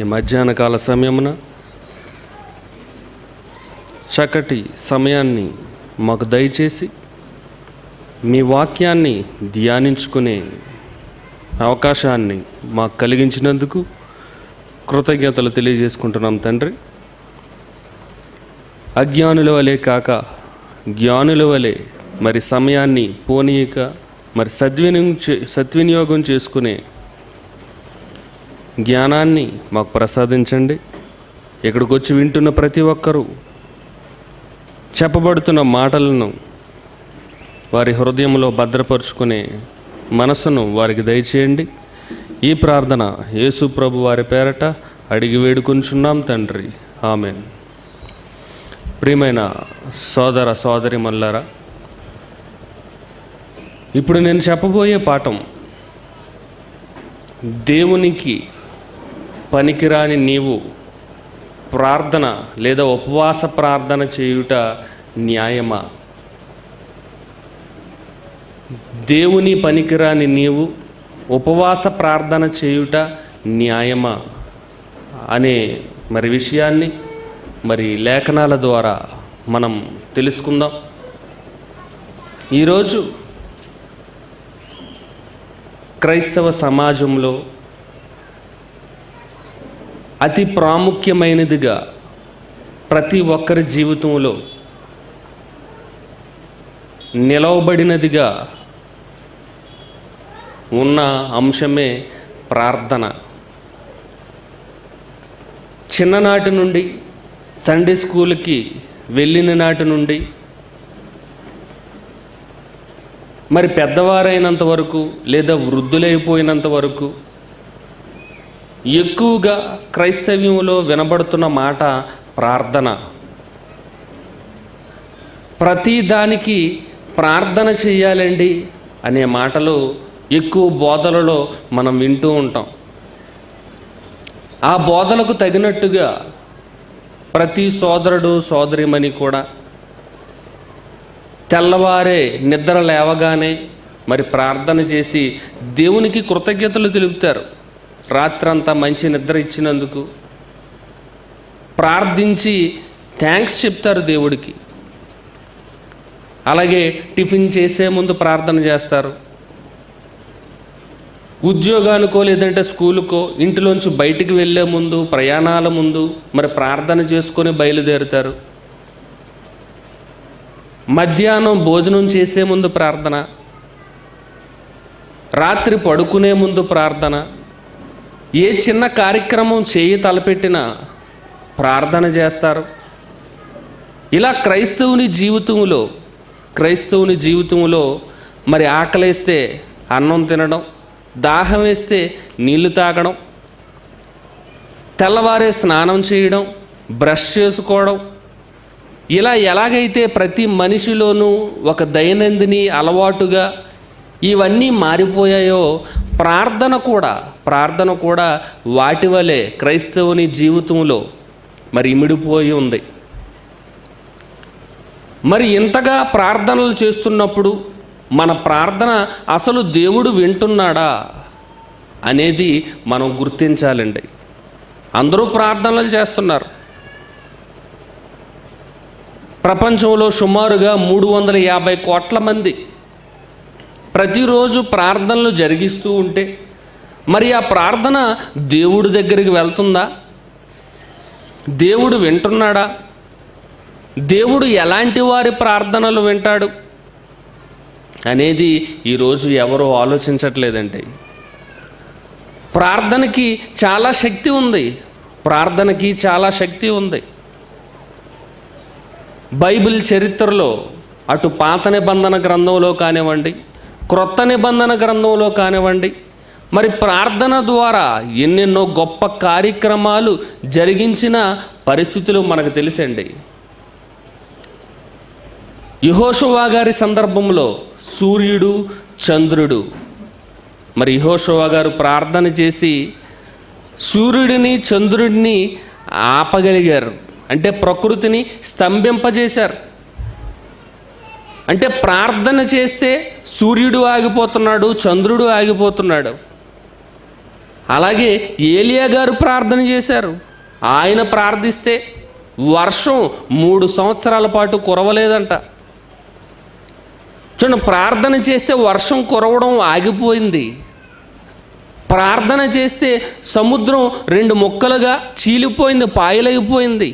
ఈ మధ్యాహ్న కాల సమయమున చక్కటి సమయాన్ని మాకు దయచేసి మీ వాక్యాన్ని ధ్యానించుకునే అవకాశాన్ని మాకు కలిగించినందుకు కృతజ్ఞతలు తెలియజేసుకుంటున్నాం తండ్రి. అజ్ఞానుల వలె కాక జ్ఞానుల వలె మరి సమయాన్ని పోనీయక మరి సద్వినియోగం చేసుకునే జ్ఞానాన్ని మాకు ప్రసాదించండి. ఇక్కడికి వచ్చి వింటున్న ప్రతి ఒక్కరూ చెప్పబడుతున్న మాటలను వారి హృదయంలో భద్రపరుచుకునే మనసును వారికి దయచేయండి. ఈ ప్రార్థన యేసు ప్రభు వారి పేరట అడిగి వేడుకొంచున్నాం తండ్రి, ఆమెన్. ప్రియమైన సోదర సోదరీమణులారా, ఇప్పుడు నేను చెప్పబోయే పాఠం దేవునికి పనికిరాని నీవు ప్రార్థన లేదా ఉపవాస ప్రార్థన చేయుట న్యాయమా? దేవుని పనికిరాని నీవు ఉపవాస ప్రార్థన చేయుట న్యాయమా అనే మరి విషయాన్ని మరి లేఖనాల ద్వారా మనం తెలుసుకుందాం. ఈరోజు క్రైస్తవ సమాజంలో అతి ప్రాముఖ్యమైనదిగా ప్రతి ఒక్కరి జీవితంలో నిలవబడినదిగా ఉన్న అంశమే ప్రార్థన. చిన్ననాటి నుండి సండే స్కూల్కి వెళ్ళిన నాటి నుండి మరి పెద్దవారైనంత వరకు లేదా వృద్ధులైపోయినంత వరకు ఎక్కువగా క్రైస్తవ్యంలో వినబడుతున్న మాట ప్రార్థన. ప్రతి దానికి ప్రార్థన చేయాలండి అనే మాటలు ఎక్కువ బోధలలో మనం వింటూ ఉంటాం. ఆ బోధలకు తగినట్టుగా ప్రతి సోదరుడు సోదరిమణి కూడా తెల్లవారే నిద్ర లేవగానే మరి ప్రార్థన చేసి దేవునికి కృతజ్ఞతలు తెలుపుతారు. రాత్రంతా మంచి నిద్ర ఇచ్చినందుకు ప్రార్థించి థ్యాంక్స్ చెప్తారు దేవుడికి. అలాగే టిఫిన్ చేసే ముందు ప్రార్థన చేస్తారు. ఉద్యోగానికో లేదంటే స్కూలుకో ఇంటిలోంచి బయటికి వెళ్ళే ముందు ప్రయాణాల ముందు మరి ప్రార్థన చేసుకొని బయలుదేరుతారు. మధ్యాహ్నం భోజనం చేసే ముందు ప్రార్థన, రాత్రి పడుకునే ముందు ప్రార్థన, ఏ చిన్న కార్యక్రమం చేయి తలపెట్టినా ప్రార్థన చేస్తారు. ఇలా క్రైస్తవుని జీవితంలో మరి ఆకలేస్తే అన్నం తినడం, దాహం వేస్తే నీళ్లు తాగడం, తెల్లవారే స్నానం చేయడం, బ్రష్ చేసుకోవడం, ఇలా ఎలాగైతే ప్రతి మనిషిలోనూ ఒక దైనందిని అలవాటుగా ఇవన్నీ మారిపోయాయో ప్రార్థన కూడా వాటి వలె క్రైస్తవుని జీవితంలో మరి ఇమిడిపోయి ఉంది. మరి ఇంతగా ప్రార్థనలు చేస్తున్నప్పుడు మన ప్రార్థన అసలు దేవుడు వింటున్నాడా అనేది మనం గుర్తించాలండి. అందరూ ప్రార్థనలు చేస్తున్నారు. ప్రపంచంలో సుమారుగా 350 కోట్ల మంది ప్రతిరోజు ప్రార్థనలు జరిగిస్తూ ఉంటే మరి ఆ ప్రార్థన దేవుడి దగ్గరికి వెళ్తుందా? దేవుడు వింటున్నాడా? దేవుడు ఎలాంటి వారి ప్రార్థనలు వింటాడు అనేది ఈరోజు ఎవరూ ఆలోచించట్లేదండి. ప్రార్థనకి చాలా శక్తి ఉంది. బైబిల్ చరిత్రలో అటు పాత నిబంధన గ్రంథంలో కానివ్వండి, క్రొత్త నిబంధన గ్రంథంలో కానివ్వండి, మరి ప్రార్థన ద్వారా ఎన్నెన్నో గొప్ప కార్యక్రమాలు జరిగించిన పరిస్థితులు మనకు తెలుసండి. యెహోషువ గారి సందర్భంలో సూర్యుడు చంద్రుడు మరి యెహోషువ గారు ప్రార్థన చేసి సూర్యుడిని చంద్రుడిని ఆపగలిగారు. అంటే ప్రకృతిని స్తంభింపజేశారు. అంటే ప్రార్థన చేస్తే సూర్యుడు ఆగిపోతున్నాడు, చంద్రుడు ఆగిపోతున్నాడు. అలాగే ఏలియా గారు ప్రార్థన చేశారు. ఆయన ప్రార్థిస్తే వర్షం 3 సంవత్సరాల పాటు కురవలేదంట. చూడండి, ప్రార్థన చేస్తే వర్షం కురవడం ఆగిపోయింది. ప్రార్థన చేస్తే సముద్రం 2 ముక్కలుగా చీలిపోయింది, పాయలైపోయింది.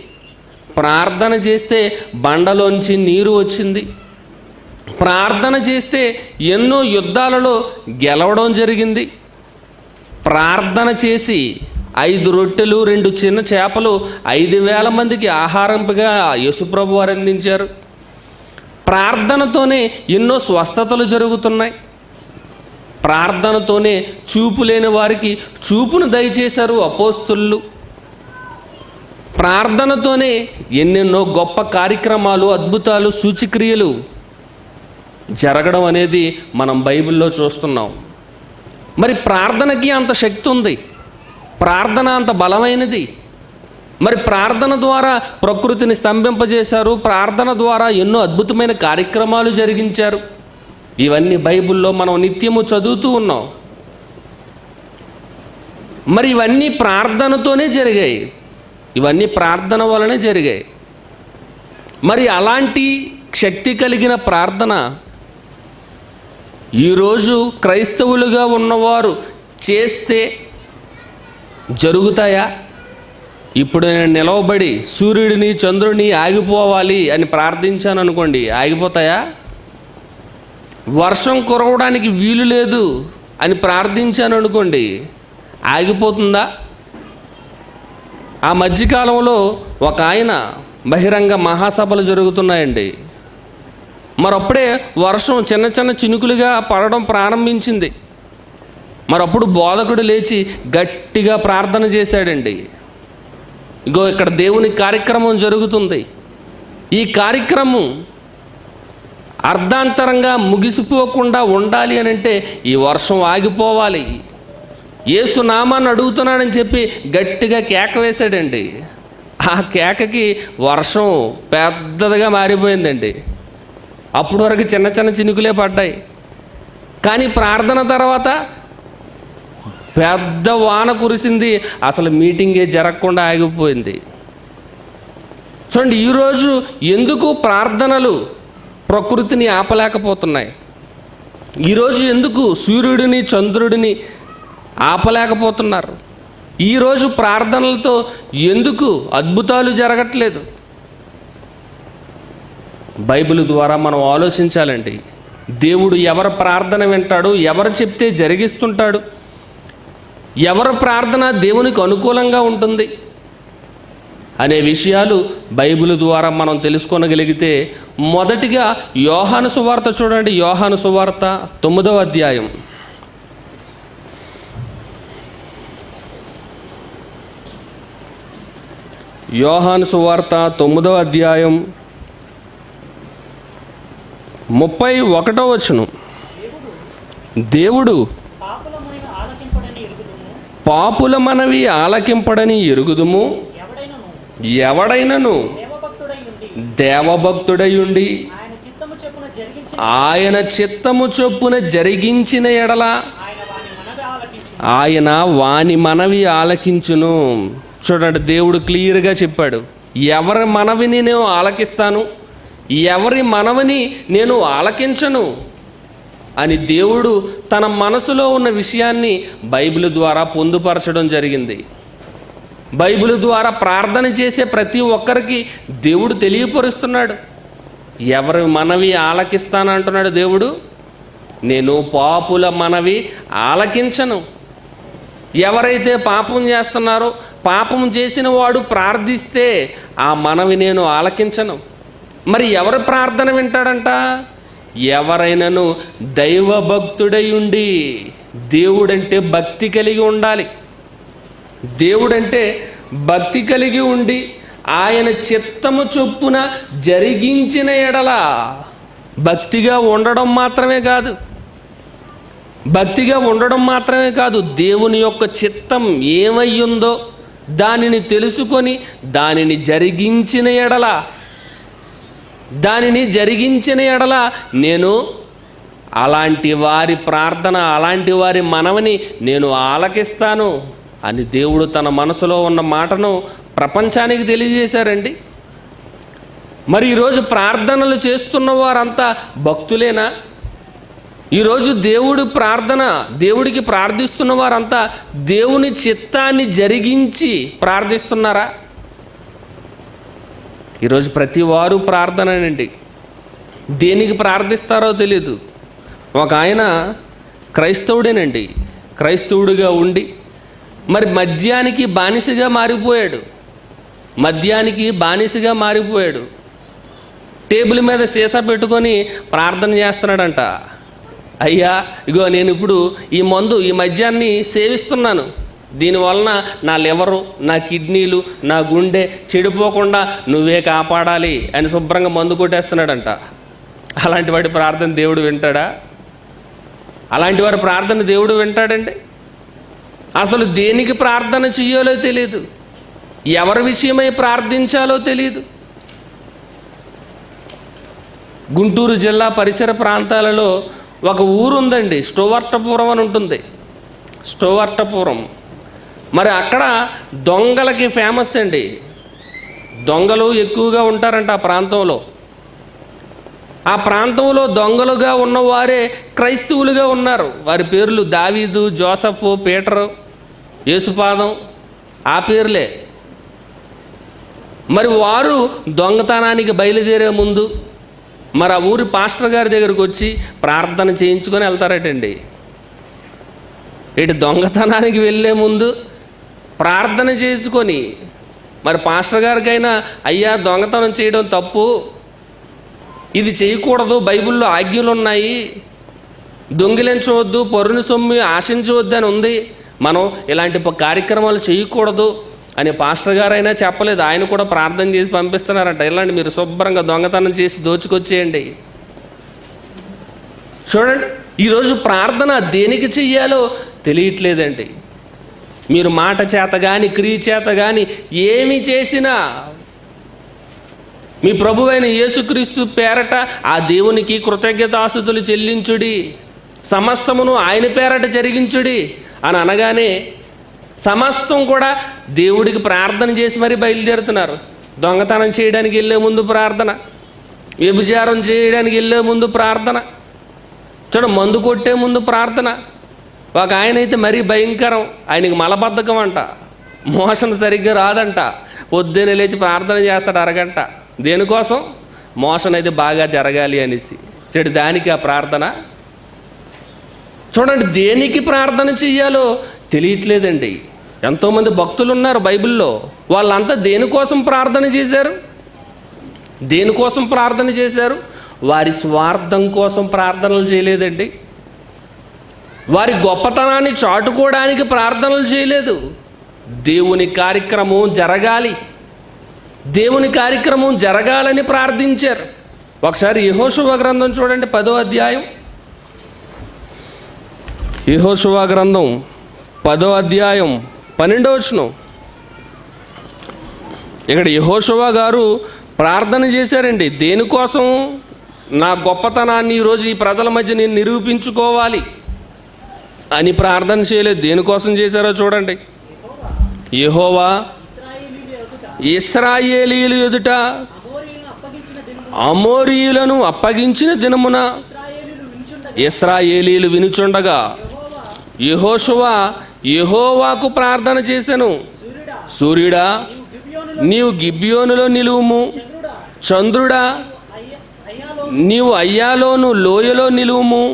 ప్రార్థన చేస్తే బండలోంచి నీరు వచ్చింది. ప్రార్థన చేస్తే ఎన్నో యుద్ధాలలో గెలవడం జరిగింది. ప్రార్థన చేసి 5 రొట్టెలు 2 చిన్న చేపలు 5,000 మందికి ఆహారంగా యేసుప్రభు వారు అందించారు. ప్రార్థనతోనే ఎన్నో స్వస్థతలు జరుగుతున్నాయి. ప్రార్థనతోనే చూపు లేని వారికి చూపును దయచేశారు అపోస్తలులు. ప్రార్థనతోనే ఎన్నెన్నో గొప్ప కార్యక్రమాలు, అద్భుతాలు, సూచక్రియలు జరగడం అనేది మనం బైబిల్లో చూస్తున్నాం. మరి ప్రార్థనకి అంత శక్తి ఉంది, ప్రార్థన అంత బలమైనది. మరి ప్రార్థన ద్వారా ప్రకృతిని స్తంభింపజేశారు, ప్రార్థన ద్వారా ఎన్నో అద్భుతమైన కార్యక్రమాలు జరిగించారు. ఇవన్నీ బైబిల్లో మనం నిత్యము చదువుతూ ఉన్నాం. మరి ఇవన్నీ ప్రార్థనతోనే జరిగాయి, ఇవన్నీ ప్రార్థన వలనే జరిగాయి. మరి అలాంటి శక్తి కలిగిన ప్రార్థన ఈరోజు క్రైస్తవులుగా ఉన్నవారు చేస్తే జరుగుతాయా? ఇప్పుడు నేను నిలవబడి సూర్యుడిని చంద్రుడిని ఆగిపోవాలి అని ప్రార్థించాను అనుకోండి, ఆగిపోతాయా? వర్షం కురవడానికి వీలు లేదు అని ప్రార్థించాను అనుకోండి, ఆగిపోతుందా? ఆ మధ్యకాలంలో ఒక ఆయన బహిరంగ మహాసభలు జరుగుతున్నాయండి. మరప్పుడే వర్షం చిన్న చిన్న చినుకులుగా పడడం ప్రారంభించింది. మరప్పుడు బోధకుడు లేచి గట్టిగా ప్రార్థన చేశాడండి. ఇగో ఇక్కడ దేవుని కార్యక్రమం జరుగుతుంది, ఈ కార్యక్రమం అర్ధాంతరంగా ముగిసిపోకుండా ఉండాలి అని అంటే ఈ వర్షం ఆగిపోవాలి. యేసు నామాన్ని అడుగుతున్నాడని చెప్పి గట్టిగా కేక వేశాడండి. ఆ కేకకి వర్షం పెద్దదిగా మారిపోయిందండి. అప్పుడు వరకు చిన్న చిన్న చినుకులే పడ్డాయి, కానీ ప్రార్థన తర్వాత పెద్ద వాన కురిసింది. అసలు మీటింగే జరగకుండా ఆగిపోయింది. చూడండి, ఈరోజు ఎందుకు ప్రార్థనలు ప్రకృతిని ఆపలేకపోతున్నాయి? ఈరోజు ఎందుకు సూర్యుడిని చంద్రుడిని ఆపలేకపోతున్నారు? ఈరోజు ప్రార్థనలతో ఎందుకు అద్భుతాలు జరగట్లేదు? బైబిల్ ద్వారా మనం ఆలోచించాలండి. దేవుడు ఎవరి ప్రార్థన వింటాడు, ఎవరు చెప్తే జరిగిస్తుంటాడు, ఎవరి ప్రార్థన దేవునికి అనుకూలంగా ఉంటుంది అనే విషయాలు బైబిల్ ద్వారా మనం తెలుసుకోగలిగితే, మొదటిగా యోహాను సువార్త చూడండి. యోహాను సువార్త 9వ అధ్యాయం. యోహాను సువార్త 9వ అధ్యాయం 31వ వచనం. దేవుడు పాపుల మనవి ఆలకింపడని ఎరుగుదుము, ఎవడైనను దేవభక్తుడయుండి ఆయన చిత్తము చొప్పున జరిగించిన ఎడల ఆయన వాని మనవి ఆలకించును. చూడండి, దేవుడు క్లియర్గా చెప్పాడు, ఎవరి మనవిని నేను ఆలకిస్తాను, ఎవరి మనవిని నేను ఆలకించను అని దేవుడు తన మనసులో ఉన్న విషయాన్ని బైబిల్ ద్వారా పొందుపరచడం జరిగింది. బైబిల్ ద్వారా ప్రార్థన చేసే ప్రతి ఒక్కరికి దేవుడు తెలియపరుస్తున్నాడు. ఎవరి మనవి ఆలకిస్తానంటున్నాడు దేవుడు. నేను పాపుల మనవి ఆలకించను. ఎవరైతే పాపం చేస్తున్నారో, పాపం చేసిన వాడు ప్రార్థిస్తే ఆ మనవి నేను ఆలకించను. మరి ఎవరి ప్రార్థన వింటాడంట? ఎవరైనాను దైవభక్తుడై ఉండి, దేవుడంటే భక్తి కలిగి ఉండాలి. దేవుడంటే భక్తి కలిగి ఉండి ఆయన చిత్తము చొప్పున జరిగించిన ఎడల, భక్తిగా ఉండడం మాత్రమే కాదు, భక్తిగా ఉండడం మాత్రమే కాదు, దేవుని యొక్క చిత్తం ఏమయ్యుందో దానిని తెలుసుకొని దానిని జరిగించిన ఎడల, నేను అలాంటి వారి ప్రార్థన, అలాంటి వారి మనవిని నేను ఆలకిస్తాను అని దేవుడు తన మనసులో ఉన్న మాటను ప్రపంచానికి తెలియజేశారండి. మరి ఈరోజు ప్రార్థనలు చేస్తున్న వారంతా భక్తులేనా? ఈరోజు దేవుడికి ప్రార్థిస్తున్న వారంతా దేవుని చిత్తాన్ని జరిగించి ప్రార్థిస్తున్నారా? ఈరోజు ప్రతి వారు ప్రార్థనేనండి. దేనికి ప్రార్థిస్తారో తెలీదు. ఒక ఆయన క్రైస్తవుడేనండి, క్రైస్తవుడిగా ఉండి మరి మద్యానికి బానిసగా మారిపోయాడు. టేబుల్ మీద సీసా పెట్టుకొని ప్రార్థన చేస్తున్నాడంట. అయ్యా, ఇగో నేను ఇప్పుడు ఈ మద్యాన్ని సేవిస్తున్నాను, దీనివలన నా లివరు, నా కిడ్నీలు, నా గుండె చెడిపోకుండా నువ్వే కాపాడాలి అని శుభ్రంగా మందు కొట్టేస్తున్నాడంట. అలాంటి వాడి ప్రార్థన దేవుడు వింటాడా? అలాంటి వాడి ప్రార్థన దేవుడు వింటాడండి? అసలు దేనికి ప్రార్థన చెయ్యాలో తెలియదు, ఎవరి విషయమై ప్రార్థించాలో తెలియదు. గుంటూరు జిల్లా పరిసర ప్రాంతాలలో ఒక ఊరు ఉందండి, స్టోవర్టపురం అని ఉంటుంది. స్టోవర్టపురం మరి అక్కడ దొంగలకి ఫేమస్ అండి. దొంగలు ఎక్కువగా ఉంటారంట ఆ ప్రాంతంలో. ఆ ప్రాంతంలో దొంగలుగా ఉన్నవారే క్రైస్తవులుగా ఉన్నారు. వారి పేర్లు దావీదు, జోసఫ్, పీటరు, యేసుపాదం, ఆ పేర్లే. మరి వారు దొంగతనానికి బయలుదేరే ముందు మరి ఆ ఊరి పాస్టర్ గారి దగ్గరకు వచ్చి ప్రార్థన చేయించుకొని వెళ్తారటండి. ఇటు దొంగతనానికి వెళ్ళే ముందు ప్రార్థన చేసుకొని మరి పాస్టర్ గారికైనా, అయ్యా దొంగతనం చేయడం తప్పు, ఇది చేయకూడదు, బైబిల్లో ఆజ్ఞలు ఉన్నాయి, దొంగిలించవద్దు, పొరుని సొమ్ము ఆశించవద్దు అని ఉంది, మనం ఇలాంటి కార్యక్రమాలు చేయకూడదు అని పాస్టర్ గారైనా చెప్పలేదు. ఆయన కూడా ప్రార్థన చేసి పంపిస్తున్నారంట. ఇలాంటి మీరు శుభ్రంగా దొంగతనం చేసి దోచుకొచ్చేయండి. చూడండి, ఈరోజు ప్రార్థన దేనికి చెయ్యాలో తెలియట్లేదండి. మీరు మాట చేత కానీ క్రియ చేత కానీ ఏమి చేసినా మీ ప్రభువైన యేసుక్రీస్తు పేరట ఆ దేవునికి కృతజ్ఞతాస్తుతులు చెల్లించుడి, సమస్తమును ఆయన పేరట జరిగించుడి అని అనగానే సమస్తం కూడా దేవుడికి ప్రార్థన చేసి మరీ బయలుదేరుతున్నారు. దొంగతనం చేయడానికి వెళ్ళే ముందు ప్రార్థన, వ్యభిచారం చేయడానికి వెళ్ళే ముందు ప్రార్థన, మందు కొట్టే ముందు ప్రార్థన. ఒక ఆయన అయితే మరీ భయంకరం, ఆయనకి మలబద్ధకం అంట, మోషన్ సరిగ్గా రాదంట, పొద్దున్నే లేచి ప్రార్థన చేస్తాడు అరగంట. దేనికోసం? మోషన్ అయితే బాగా జరగాలి అనేసి. దానికి ఆ ప్రార్థన. చూడండి, దేనికి ప్రార్థన చెయ్యాలో తెలియట్లేదండి. ఎంతోమంది భక్తులు ఉన్నారు బైబిల్లో, వాళ్ళంతా దేనికోసం ప్రార్థన చేశారు? దేనికోసం ప్రార్థన చేశారు? వారి స్వార్థం కోసం ప్రార్థనలు చేయలేదండి. వారి గొప్పతనాన్ని చాటుకోవడానికి ప్రార్థనలు చేయలేదు. దేవుని కార్యక్రమం జరగాలి, దేవుని కార్యక్రమం జరగాలని ప్రార్థించారు. ఒకసారి యెహోషువ గ్రంథం చూడండి, 10వ అధ్యాయం. యెహోషువ గ్రంథం 10వ అధ్యాయం 12వ వచనం. ఇక్కడ యెహోషువ గారు ప్రార్థన చేశారండి. దేనికోసం? నా గొప్పతనాన్ని ఈరోజు ఈ ప్రజల మధ్య నేను నిరూపించుకోవాలి అని ప్రార్థన చేయలేదు. దేనికోసం చేశారో చూడండి. యెహోవా ఇశ్రాయేలీయుల ఎదుట అమోరీయులను అప్పగించిన దినమున ఇశ్రాయేలీయులు వినుచుండగా యెహోషువ యెహోవాకు ప్రార్థన చేసెను. సూర్యుడా, నీవు గిబ్యోనులో నిలువుము, చంద్రుడా, నీవు అయ్యాలోను లోయలో నిలువుము.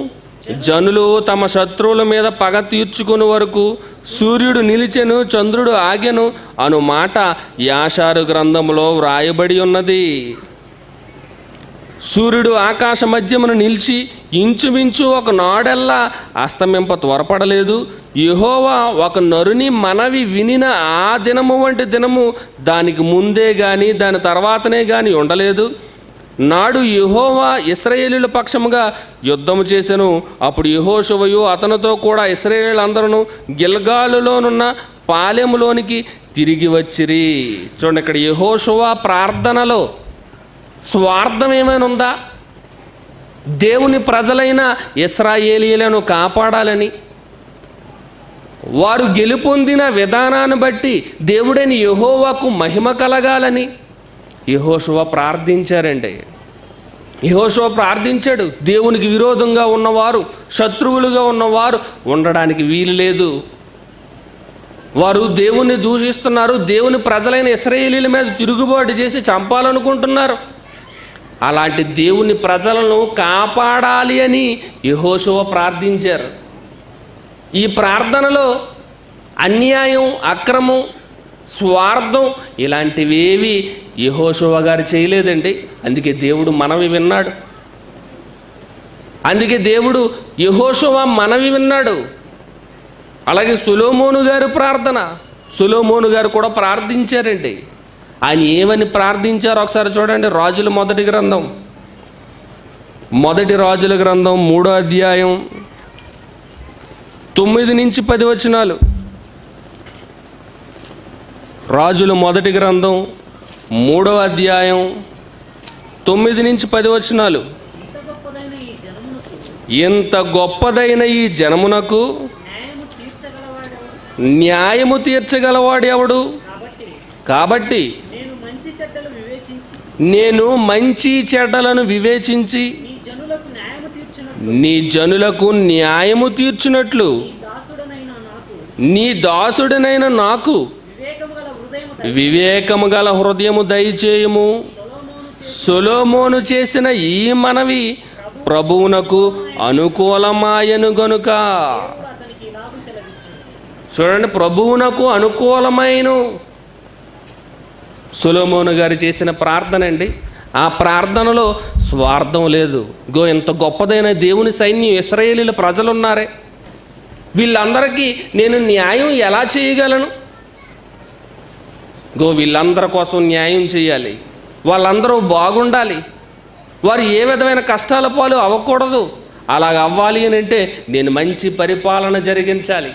జనులు తమ శత్రువుల మీద పగ తీర్చుకుని వరకు సూర్యుడు నిలిచెను, చంద్రుడు ఆగెను అను మాట యాషారు గ్రంథంలో వ్రాయబడి ఉన్నది. సూర్యుడు ఆకాశ మధ్యమును నిలిచి ఇంచుమించు ఒక నాడెల్లా అస్తమింప త్వరపడలేదు. యెహోవా ఒక నరుని మనవి వినిన ఆ దినము వంటి దినము దానికి ముందే గాని దాని తర్వాతనే గాని ఉండలేదు. నాడు యెహోవా ఇశ్రాయేలీయుల పక్షముగా యుద్ధము చేసెను. అప్పుడు యెహోషువయు అతనితో కూడా ఇశ్రాయేలీయులందరూ గిల్గాలులోనున్న పాలెములోనికి తిరిగి వచ్చిరి. చూడండి, ఇక్కడ యెహోషువ ప్రార్థనలో స్వార్థం ఏమైనా ఉందా? దేవుని ప్రజలైన ఇశ్రాయేలీయులను కాపాడాలని, వారు గెలుపొందిన విధానాన్ని బట్టి దేవుడైన యెహోవాకు మహిమ కలగాలని యెహోషువ ప్రార్థించారండి. యెహోషువ ప్రార్థించాడు. దేవునికి విరోధంగా ఉన్నవారు, శత్రువులుగా ఉన్నవారు ఉండడానికి వీలు లేదు. వారు దేవుణ్ణి దూషిస్తున్నారు, దేవుని ప్రజలైన ఇశ్రాయేలీయుల మీద తిరుగుబాటు చేసి చంపాలనుకుంటున్నారు. అలాంటి దేవుని ప్రజలను కాపాడాలి అని యెహోషువ ప్రార్థించారు. ఈ ప్రార్థనలో అన్యాయం, అక్రమం, స్వార్థం ఇలాంటివేవి యెహోషువ గారు చేయలేదండి. అందుకే దేవుడు మనవి విన్నాడు. అందుకే దేవుడు యెహోషువ మనవి విన్నాడు. అలాగే సొలొమోను గారి ప్రార్థన, సొలొమోను గారు కూడా ప్రార్థించారండి. ఆయన ఏమని ప్రార్థించారో ఒకసారి చూడండి. రాజుల మొదటి గ్రంథం, మొదటి రాజుల గ్రంథం 3వ అధ్యాయం 9 నుంచి 10 వచనాలు. రాజుల మొదటి గ్రంథం 3వ అధ్యాయం 9 నుంచి 10 వచనాలు. ఎంత గొప్పదైన ఈ జనమునకు న్యాయము తీర్చగలవాడు ఎవడు? కాబట్టి నేను మంచి చెడ్డలను వివేచించి నీ జనులకు న్యాయము తీర్చునట్లు నీ దాసుడనైన నాకు వివేకము గల హృదయము దయచేయము. సొలొమోను చేసిన ఈ మనవి ప్రభువునకు అనుకూలమాయను గనుక. చూడండి, ప్రభువునకు అనుకూలమైన సొలొమోను గారు చేసిన ప్రార్థన అండి. ఆ ప్రార్థనలో స్వార్థం లేదు. ఇంత గొప్పదైన దేవుని సైన్యం ఇశ్రాయేలీల ప్రజలున్నారే, వీళ్ళందరికీ నేను న్యాయం ఎలా చేయగలను? వీళ్ళందరి కోసం న్యాయం చేయాలి, వాళ్ళందరూ బాగుండాలి, వారు ఏ విధమైన కష్టాల పాలు అవ్వకూడదు. అలాగ అవ్వాలి అని అంటే నేను మంచి పరిపాలన జరిగించాలి.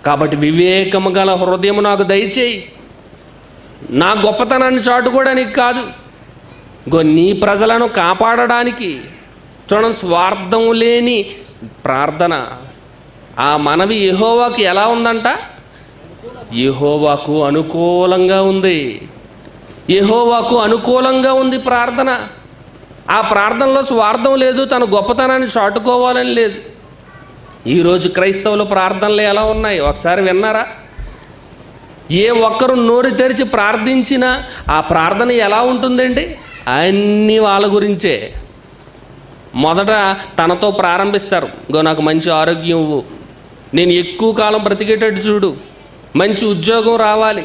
కాబట్టి వివేకము గల హృదయము నాకు దయచేయి. నా గొప్పతనాన్ని చాటుకోవడానికి కాదు, నీ ప్రజలను కాపాడడానికి. చూడండి, స్వార్థం లేని ప్రార్థన. ఆ మనవి యెహోవాకు ఎలా ఉందంట? యెహోవాకు అనుకూలంగా ఉంది. యెహోవాకు అనుకూలంగా ఉంది ప్రార్థన. ఆ ప్రార్థనలో స్వార్థం లేదు, తన గొప్పతనాన్ని చాటుకోవాలని లేదు. ఈరోజు క్రైస్తవుల ప్రార్థనలు ఎలా ఉన్నాయి ఒకసారి విన్నారా? ఏ ఒక్కరు నోరు తెరిచి ప్రార్థించినా ఆ ప్రార్థన ఎలా ఉంటుందండి? అన్నీ వాళ్ళ గురించే. మొదట తనతో ప్రారంభిస్తారు. నాకు మంచి ఆరోగ్యం ఇవ్వు, నేను ఎక్కువ కాలం బ్రతికేటట్టు చూడు, మంచి ఉద్యోగం రావాలి,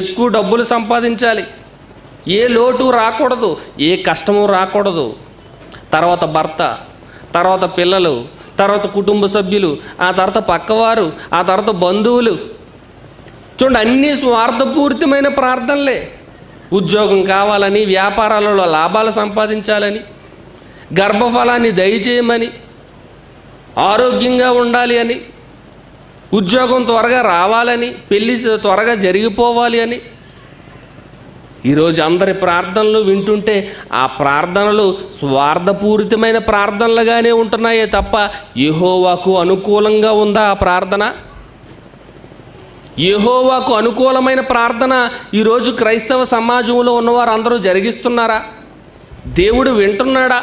ఎక్కువ డబ్బులు సంపాదించాలి, ఏ లోటు రాకూడదు, ఏ కష్టము రాకూడదు. తర్వాత భర్త, తర్వాత పిల్లలు, తర్వాత కుటుంబ సభ్యులు, ఆ తర్వాత పక్కవారు, ఆ తర్వాత బంధువులు. చూడండి, అన్నీ స్వార్థపూరితమైన ప్రార్థనలే. ఉద్యోగం కావాలని, వ్యాపారాలలో లాభాలు సంపాదించాలని, గర్భఫలాన్ని దయచేయమని, ఆరోగ్యంగా ఉండాలి అని, ఉద్యోగం త్వరగా రావాలని, పెళ్ళి త్వరగా జరిగిపోవాలి అని. ఈరోజు అందరి ప్రార్థనలు వింటుంటే ఆ ప్రార్థనలు స్వార్థపూరితమైన ప్రార్థనలుగానే ఉంటున్నాయే తప్ప యెహోవాకు అనుకూలంగా ఉందా ఆ ప్రార్థన? యెహోవాకు అనుకూలమైన ప్రార్థన ఈరోజు క్రైస్తవ సమాజంలో ఉన్నవారు అందరూ జరిగిస్తున్నారా? దేవుడు వింటున్నాడా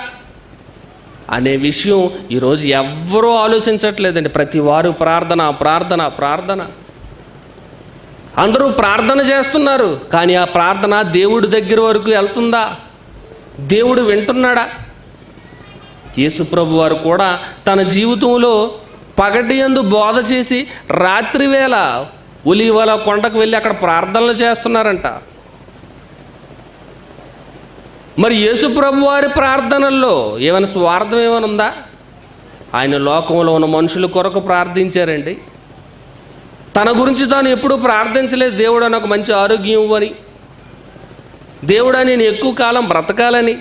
అనే విషయం ఈరోజు ఎవ్వరూ ఆలోచించట్లేదండి. ప్రతి వారు ప్రార్థన ప్రార్థన ప్రార్థన. అందరూ ప్రార్థన చేస్తున్నారు, కానీ ఆ ప్రార్థన దేవుడి దగ్గర వరకు వెళ్తుందా? దేవుడు వింటున్నాడా? యేసుప్రభు వారు కూడా తన జీవితంలో పగటి యందు బోధ చేసి రాత్రి వేళ ఒలీవల కొండకు వెళ్ళి అక్కడ ప్రార్థనలు చేస్తున్నారంట. మరి యేసుప్రభు వారి ప్రార్థనల్లో ఏమైనా స్వార్థం ఏమైనా ఉందా? ఆయన లోకంలో ఉన్న మనుషుల కొరకు ప్రార్థించారండి. తన గురించి తాను ఎప్పుడూ ప్రార్థించలేదు. దేవుడా నాకు మంచి ఆరోగ్యం ఇవ్వని, దేవుడా నేను ఎక్కువ కాలం బ్రతకాలని.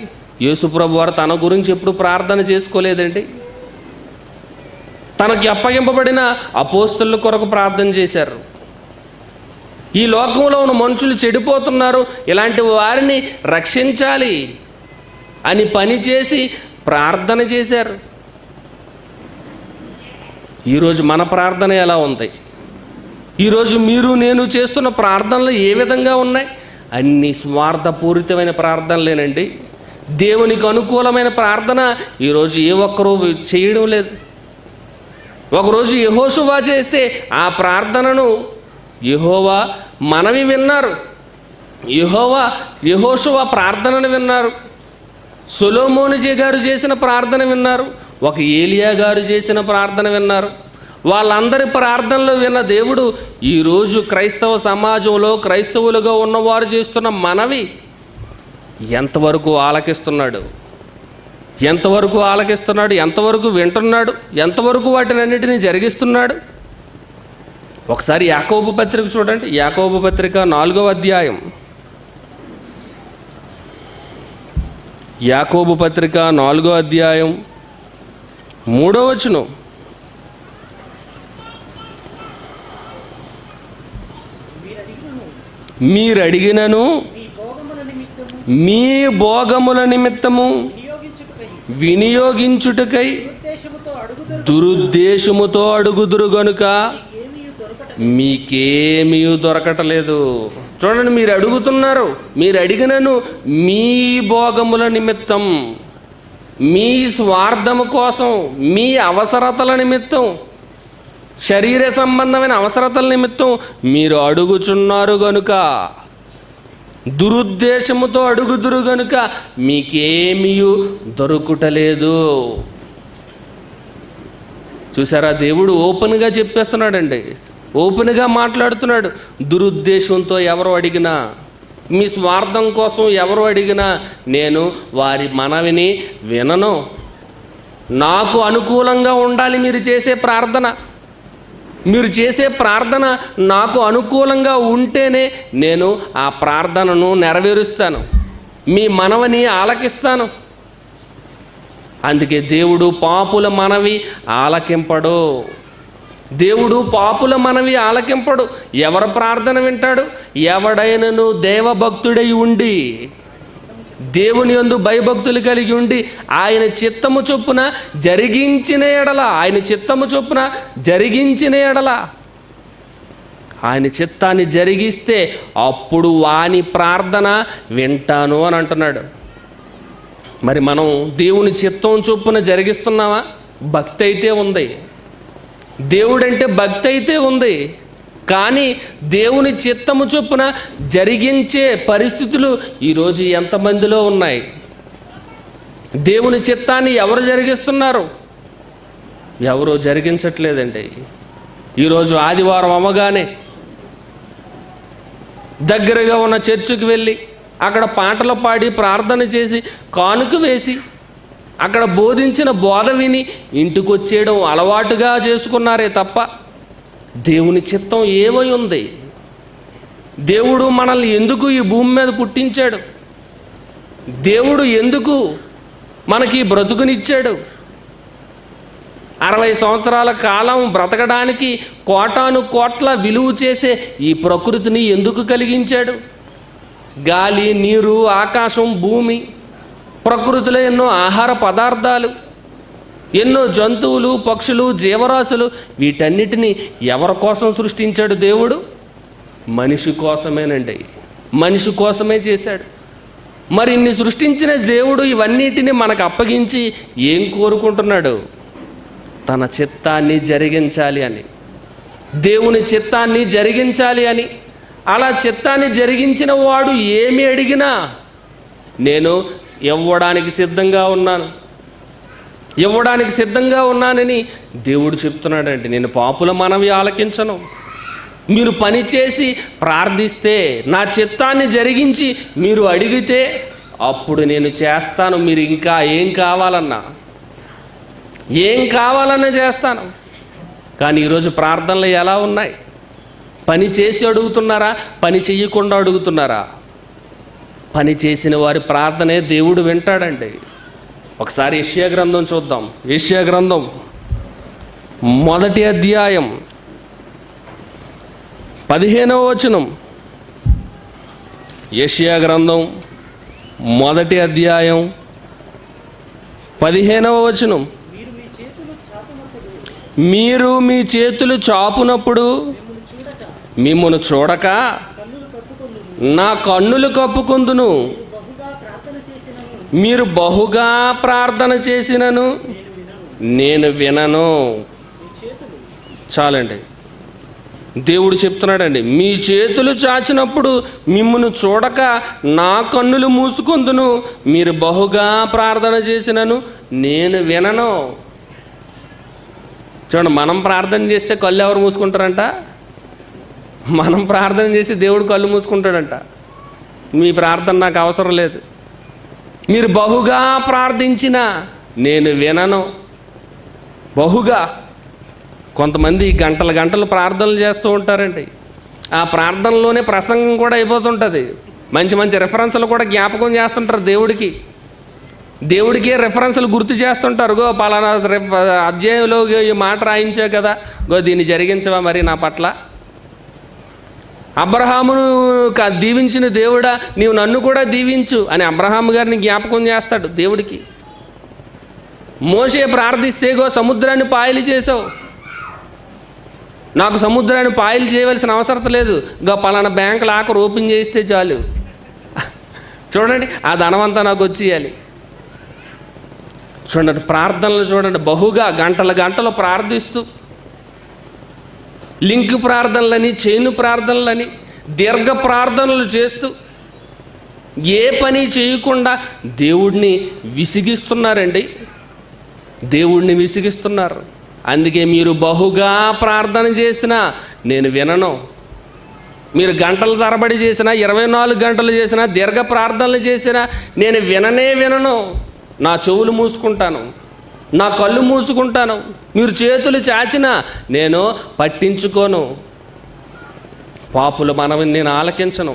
యేసుప్రభు వారు తన గురించి ఎప్పుడు ప్రార్థన చేసుకోలేదండి. తనకి అప్పగింపబడిన అపోస్తలుల కొరకు ప్రార్థన చేశారు. ఈ లోకంలో ఉన్న మనుషులు చెడిపోతున్నారు, ఇలాంటి వారిని రక్షించాలి అని పని చేసి ప్రార్థన చేశారు. ఈరోజు మన ప్రార్థన ఎలా ఉంది? ఈరోజు మీరు నేను చేస్తున్న ప్రార్థనలు ఏ విధంగా ఉన్నాయి? అన్ని స్వార్థపూరితమైన ప్రార్థనలేనండి. దేవునికి అనుకూలమైన ప్రార్థన ఈరోజు ఏ ఒక్కరూ చేయడం లేదు. ఒకరోజు యెహోషువ చేస్తే ఆ ప్రార్థనను యెహోవా మనవి విన్నారు. యెహోషువ ప్రార్థనను విన్నారు. సొలొమోను గారు చేసిన ప్రార్థన విన్నారు. ఒక ఏలియా గారు చేసిన ప్రార్థన విన్నారు. వాళ్ళందరి ప్రార్థనలు విన్న దేవుడు ఈరోజు క్రైస్తవ సమాజంలో క్రైస్తవులుగా ఉన్నవారు చేస్తున్న మనవి ఎంతవరకు ఆలకిస్తున్నాడు? ఎంతవరకు వింటున్నాడు? ఎంతవరకు వాటినన్నిటినీ జరిగిస్తున్నాడు? ఒకసారి యాకోబు పత్రిక చూడండి. యాకోబు పత్రిక 4వ అధ్యాయం. యాకోబు పత్రిక 4వ అధ్యాయం 3వ వచనం. మీరడిగినను మీ భోగముల నిమిత్తము వినియోగించుటకై దురుద్దేశముతో అడుగుదురు గనుక మీకేమీ దొరకటలేదు. చూడండి, మీరు అడుగుతున్నారు. మీరు అడిగినను మీ భోగముల నిమిత్తం, మీ స్వార్థము కోసం, మీ అవసరతల నిమిత్తం, శరీర సంబంధమైన అవసరతల నిమిత్తం మీరు అడుగుచున్నారు గనుక, దురుద్దేశముతో అడుగుదురు గనుక మీకేమీ దొరుకుటలేదు. చూసారా, దేవుడు ఓపెన్గా చెప్పేస్తున్నాడండి. ఓపెన్గా మాట్లాడుతున్నాడు. దురుద్దేశంతో ఎవరు అడిగినా, మీ స్వార్థం కోసం ఎవరు అడిగినా నేను వారి మనవిని వినను. నాకు అనుకూలంగా ఉండాలి మీరు చేసే ప్రార్థన. మీరు చేసే ప్రార్థన నాకు అనుకూలంగా ఉంటేనే నేను ఆ ప్రార్థనను నెరవేరుస్తాను, మీ మనవిని ఆలకిస్తాను. అందుకే దేవుడు పాపుల మనవి ఆలకింపడు. ఎవరి ప్రార్థన వింటాడు? ఎవడైనను దేవభక్తుడై ఉండి, దేవుని యందు భయభక్తులు కలిగి ఉండి ఆయన చిత్తము చొప్పున జరిగించిన ఎడల, ఆయన చిత్తాన్ని జరిగిస్తే అప్పుడు వాని ప్రార్థన వింటాను అని అంటున్నాడు. మరి మనం దేవుని చిత్తం చొప్పున జరిగిస్తున్నావా? భక్తి అయితే ఉంది, దేవుడంటే భక్తి అయితే ఉంది. కానీ దేవుని చిత్తము చొప్పున జరిగించే పరిస్థితులు ఈరోజు ఎంతమందిలో ఉన్నాయి? దేవుని చిత్తాన్ని ఎవరు జరిగిస్తున్నారు? ఎవరో జరిగించట్లేదండి. ఈరోజు ఆదివారం అవ్వగానే దగ్గరగా ఉన్న చర్చికి వెళ్ళి అక్కడ పాటలు పాడి ప్రార్థన చేసి కానుక వేసి అక్కడ బోధించిన బోధ విని ఇంటికి వచ్చేయడం అలవాటుగా చేసుకున్నారే తప్ప దేవుని చిత్తం ఏమై ఉంది? దేవుడు మనల్ని ఎందుకు ఈ భూమి మీద పుట్టించాడు? దేవుడు ఎందుకు మనకి బ్రతుకునిచ్చాడు? 60 సంవత్సరాల కాలం బ్రతకడానికి కోటాను కోట్ల విలువ చేసే ఈ ప్రకృతిని ఎందుకు కలిగించాడు? గాలి, నీరు, ఆకాశం, భూమి, ప్రకృతిలో ఎన్నో ఆహార పదార్థాలు, ఎన్నో జంతువులు, పక్షులు, జీవరాశులు, వీటన్నిటినీ ఎవరి కోసం సృష్టించాడు దేవుడు? మనిషి కోసమేనండి. మనిషి కోసమే చేశాడు. మరి ఇన్ని సృష్టించిన దేవుడు ఇవన్నిటిని మనకు అప్పగించి ఏం కోరుకుంటున్నాడు? తన చిత్తాన్ని జరిగించాలి అని, దేవుని చిత్తాన్ని జరిగించాలి అని. అలా చిత్తాన్ని జరిగించిన వాడు ఏమి అడిగినా నేను ఇవ్వడానికి సిద్ధంగా ఉన్నానని దేవుడు చెప్తున్నాడండి. నేను పాపుల మనవి ఆలకించను. మీరు పని చేసి ప్రార్థిస్తే, నా చిత్తాన్ని జరిగించి మీరు అడిగితే అప్పుడు నేను చేస్తాను. మీరు ఇంకా ఏం కావాలన్నా చేస్తాను. కానీ ఈరోజు ప్రార్థనలు ఎలా ఉన్నాయి? పని చేసి అడుగుతున్నారా? పని చెయ్యకుండా అడుగుతున్నారా? పని చేసిన వారి ప్రార్థనే దేవుడు వింటాడండి. ఒకసారి యెషయా గ్రంథం చూద్దాం. యెషయా గ్రంథం 1వ అధ్యాయం 15వ వచనం. యెషయా గ్రంథం 1వ అధ్యాయం 15వ వచనం, మీరు మీ చేతులు చాపునప్పుడు మిమ్మును చూడక నా కన్నులు కప్పుకొందును. మీరు బహుగా ప్రార్థన చేసినను నేను వినను. చాలండి. దేవుడు చెప్తున్నాడండి, మీ చేతులు చాచినప్పుడు మిమ్మును చూడక నా కన్నులు మూసుకొందును. మీరు బహుగా ప్రార్థన చేసినను నేను వినను. చూడండి, మనం ప్రార్థన చేస్తే కళ్ళు ఎవరు మూసుకుంటారంట? మనం ప్రార్థన చేసి దేవుడు కళ్ళు మూసుకుంటాడంట. మీ ప్రార్థన నాకు అవసరం లేదు. మీరు బహుగా ప్రార్థించిన నేను వినను. బహుగా. కొంతమంది గంటలు గంటలు ప్రార్థనలు చేస్తూ ఉంటారండి. ఆ ప్రార్థనలోనే ప్రసంగం కూడా అయిపోతుంటుంది. మంచి మంచి రెఫరెన్స్లు కూడా జ్ఞాపకం చేస్తుంటారు దేవుడికి. దేవుడికే రెఫరెన్స్లు గుర్తు చేస్తుంటారు. గో పలానా అధ్యాయంలో ఈ మాట రాయించా కదా, గో దీన్ని జరిగించవా మరి నా పట్ల. అబ్రహామును దీవించిన దేవుడా నీవు నన్ను కూడా దీవించు అని అబ్రహాము గారిని జ్ఞాపకం చేస్తాడు దేవుడికి. మోషే ప్రార్థిస్తే గో సముద్రాన్ని పాయలు చేసావు, నాకు సముద్రాన్ని పాయలు చేయవలసిన అవసరం లేదు, గో పలానా బ్యాంకు లాకర్ ఓపెన్ చేస్తే చాలు, చూడండి ఆ ధనమంతా నాకు వచ్చేయాలి. చూడండి ప్రార్థనలు చూడండి, బహుగా గంటలు గంటలు ప్రార్థిస్తూ లింక్ ప్రార్థనలని, చైను ప్రార్థనలని, దీర్ఘ ప్రార్థనలు చేస్తూ ఏ పని చేయకుండా దేవుడిని విసిగిస్తున్నారండి. దేవుడిని విసిగిస్తున్నారు. అందుకే మీరు బహుగా ప్రార్థన చేసినా నేను వినను. మీరు గంటల తరబడి చేసినా, 24 గంటలు చేసినా, దీర్ఘ ప్రార్థనలు చేసినా నేను వినను. నా చెవులు మూసుకుంటాను, నా కళ్ళు మూసుకుంటాను. మీరు చేతులు చాచినా నేను పట్టించుకోను. పాపుల మనవి నేను ఆలకించను.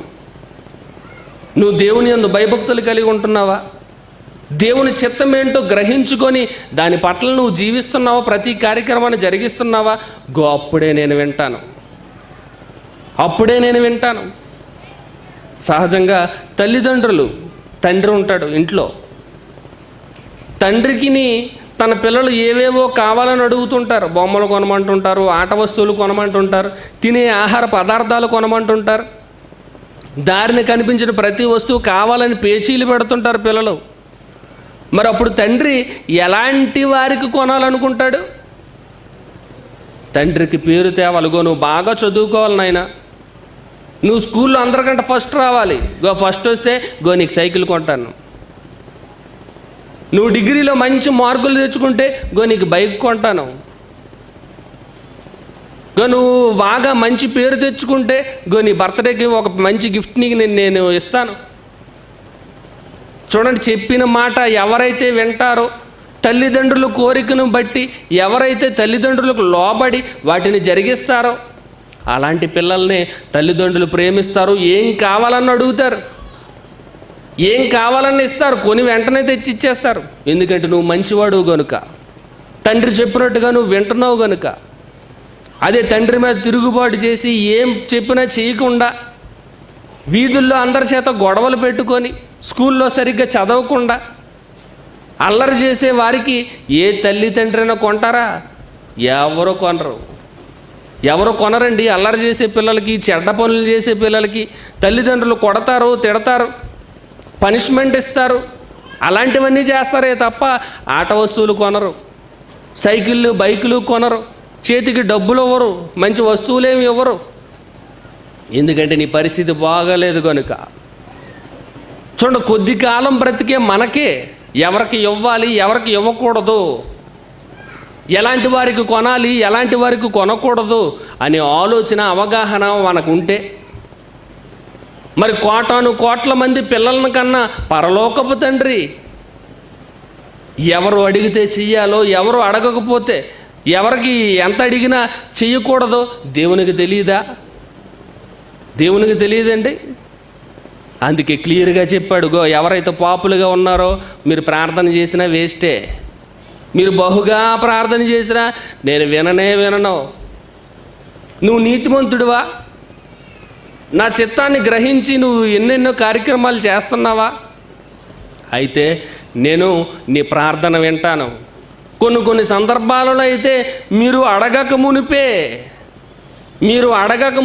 నువ్వు దేవుని యందు భయభక్తులు కలిగి ఉంటున్నావా? దేవుని చిత్తం ఏంటో గ్రహించుకొని దాని పట్ల నువ్వు జీవిస్తున్నావా? ప్రతి కార్యక్రమాన్ని జరిగిస్తున్నావా? అప్పుడే నేను వింటాను. సహజంగా తల్లిదండ్రులు, తండ్రి ఉంటాడు ఇంట్లో, తండ్రికి తన పిల్లలు ఏవేవో కావాలని అడుగుతుంటారు. బొమ్మలు కొనమంటుంటారు, ఆట వస్తువులు కొనమంటుంటారు, తినే ఆహార పదార్థాలు కొనమంటుంటారు. దారిని కనిపించిన ప్రతి వస్తువు కావాలని పేచీలు పెడుతుంటారు పిల్లలు. మరి అప్పుడు తండ్రి ఎలాంటి వారికి కొనాలనుకుంటాడు? తండ్రికి పేరు తేవాలిగో, నువ్వు బాగా చదువుకోవాలి నాయన, నువ్వు స్కూల్లో అందరికంటే ఫస్ట్ రావాలి, ఫస్ట్ వస్తే నీకు సైకిల్ కొంటాను, నువ్వు డిగ్రీలో మంచి మార్కులు తెచ్చుకుంటే నీకు బైక్ కొంటాను, నువ్వు బాగా మంచి పేరు తెచ్చుకుంటే నీ బర్త్డేకి ఒక మంచి గిఫ్ట్ నీకు నేను ఇస్తాను. చూడండి, చెప్పిన మాట ఎవరైతే వింటారో, తల్లిదండ్రుల కోరికను బట్టి ఎవరైతే తల్లిదండ్రులకు లోబడి వాటిని జరిగిస్తారో అలాంటి పిల్లల్ని తల్లిదండ్రులు ప్రేమిస్తారు. ఏం కావాలని అడుగుతారు, ఏం కావాలని ఇస్తారు, కొని వెంటనే తెచ్చి ఇచ్చేస్తారు. ఎందుకంటే నువ్వు మంచివాడు గనుక, తండ్రి చెప్పినట్టుగా నువ్వు వింటున్నావు గనుక. అదే తండ్రి మీద తిరుగుబాటు చేసి ఏం చెప్పినా చేయకుండా, వీధుల్లో అందరి చేత గొడవలు పెట్టుకొని, స్కూల్లో సరిగ్గా చదవకుండా అల్లరి చేసే వారికి ఏ తల్లి తండ్రైనా కొంటారా? ఎవరు కొనరండి. అల్లరి చేసే పిల్లలకి, చెడ్డ పనులు చేసే పిల్లలకి తల్లిదండ్రులు కొడతారు, తిడతారు, పనిష్మెంట్ ఇస్తారు, అలాంటివన్నీ చేస్తారే తప్ప ఆట వస్తువులు కొనరు, సైకిళ్ళు బైకులు కొనరు, చేతికి డబ్బులు ఇవ్వరు, మంచి వస్తువులేమి ఇవ్వరు. ఎందుకంటే నీ పరిస్థితి బాగాలేదు కనుక. చూడండి, కొద్ది కాలం బ్రతికే మనకే ఎవరికి ఇవ్వాలి, ఎవరికి ఇవ్వకూడదు, ఎలాంటి వారికి కొనాలి, ఎలాంటి వారికి కొనకూడదు అనే ఆలోచన, అవగాహన మనకు ఉంటే, మరి కోట్ల మంది పిల్లలను కన్నా పరలోకపు తండ్రి ఎవరు అడిగితే చెయ్యాలో, ఎవరు అడగకపోతే ఎవరికి ఎంత అడిగినా చెయ్యకూడదో దేవునికి తెలియదా? దేవునికి తెలియదండి. అందుకే క్లియర్గా చెప్పాడు, ఎవరైతే పాపులుగా ఉన్నారో మీరు ప్రార్థన చేసినా వేస్టే, మీరు బహుగా ప్రార్థన చేసినా నేను వినను. నువ్వు నీతిమంతుడివా? నా చిత్తాన్ని గ్రహించి నువ్వు ఎన్నెన్నో కార్యక్రమాలు చేస్తున్నావా? అయితే నేను నీ ప్రార్థన వింటాను. కొన్ని సందర్భాలలో అయితే మీరు అడగక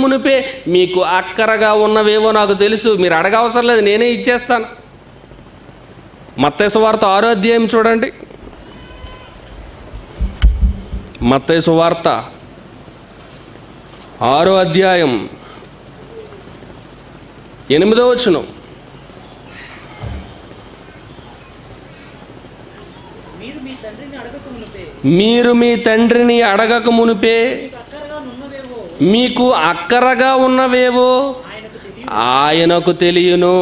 మునిపే మీకు అక్కరగా ఉన్నవేవో నాకు తెలుసు, మీరు అడగవసరం లేదు, నేనే ఇచ్చేస్తాను. మత్తయి సువార్త 6వ అధ్యాయం చూడండి. మత్తయి సువార్త 6వ అధ్యాయం 8వ వచనం. మీరు మీ తండ్రిని అడగక మునిపే మీకు అక్కరగా ఉన్నవేవో ఆయనకు తెలియను.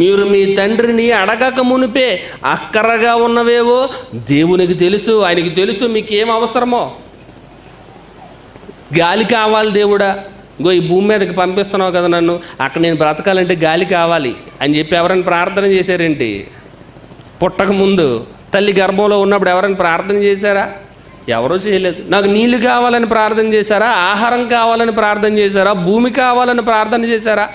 మీరు మీ తండ్రిని అడగక మునిపే అక్కరగా ఉన్నవేవో దేవునికి తెలుసు. ఆయనకి తెలుసు మీకేం అవసరమో. గాలి కావాలి దేవుడా, ఈ భూమి మీదకి పంపిస్తున్నావు కదా నన్ను, అక్కడ నేను బ్రతకాలంటే గాలి కావాలి అని చెప్పి ఎవరైనా ప్రార్థన చేశారేంటి? పుట్టక ముందు తల్లి గర్భంలో ఉన్నప్పుడు ఎవరైనా ప్రార్థన చేశారా? ఎవరూ చేయలేదు. నాకు నీళ్లు కావాలని ప్రార్థన చేశారా? ఆహారం కావాలని ప్రార్థన చేశారా? భూమి కావాలని ప్రార్థన చేశారా?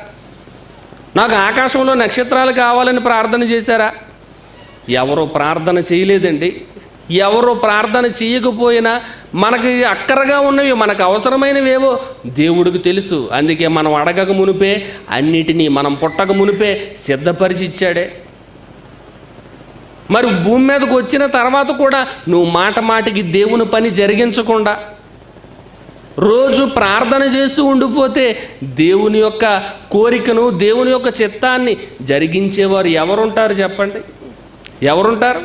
నాకు ఆకాశంలో నక్షత్రాలు కావాలని ప్రార్థన చేశారా? ఎవరో ప్రార్థన చేయలేదండి. ఎవరో ప్రార్థన చేయకపోయినా మనకి అక్కరగా ఉన్నవి, మనకు అవసరమైనవేవో దేవుడికి తెలుసు. అందుకే మనం అడగక మునిపే అన్నిటినీ మనం పుట్టక మునిపే సిద్ధపరిచి ఇచ్చాడే. మరి భూమి మీదకు వచ్చిన తర్వాత కూడా నువ్వు మాటికి దేవుని పని జరిగించకుండా రోజు ప్రార్థన చేస్తూ ఉండిపోతే దేవుని యొక్క కోరికను, దేవుని యొక్క చిత్తాన్ని జరిగించేవారు ఎవరుంటారు చెప్పండి? ఎవరుంటారు?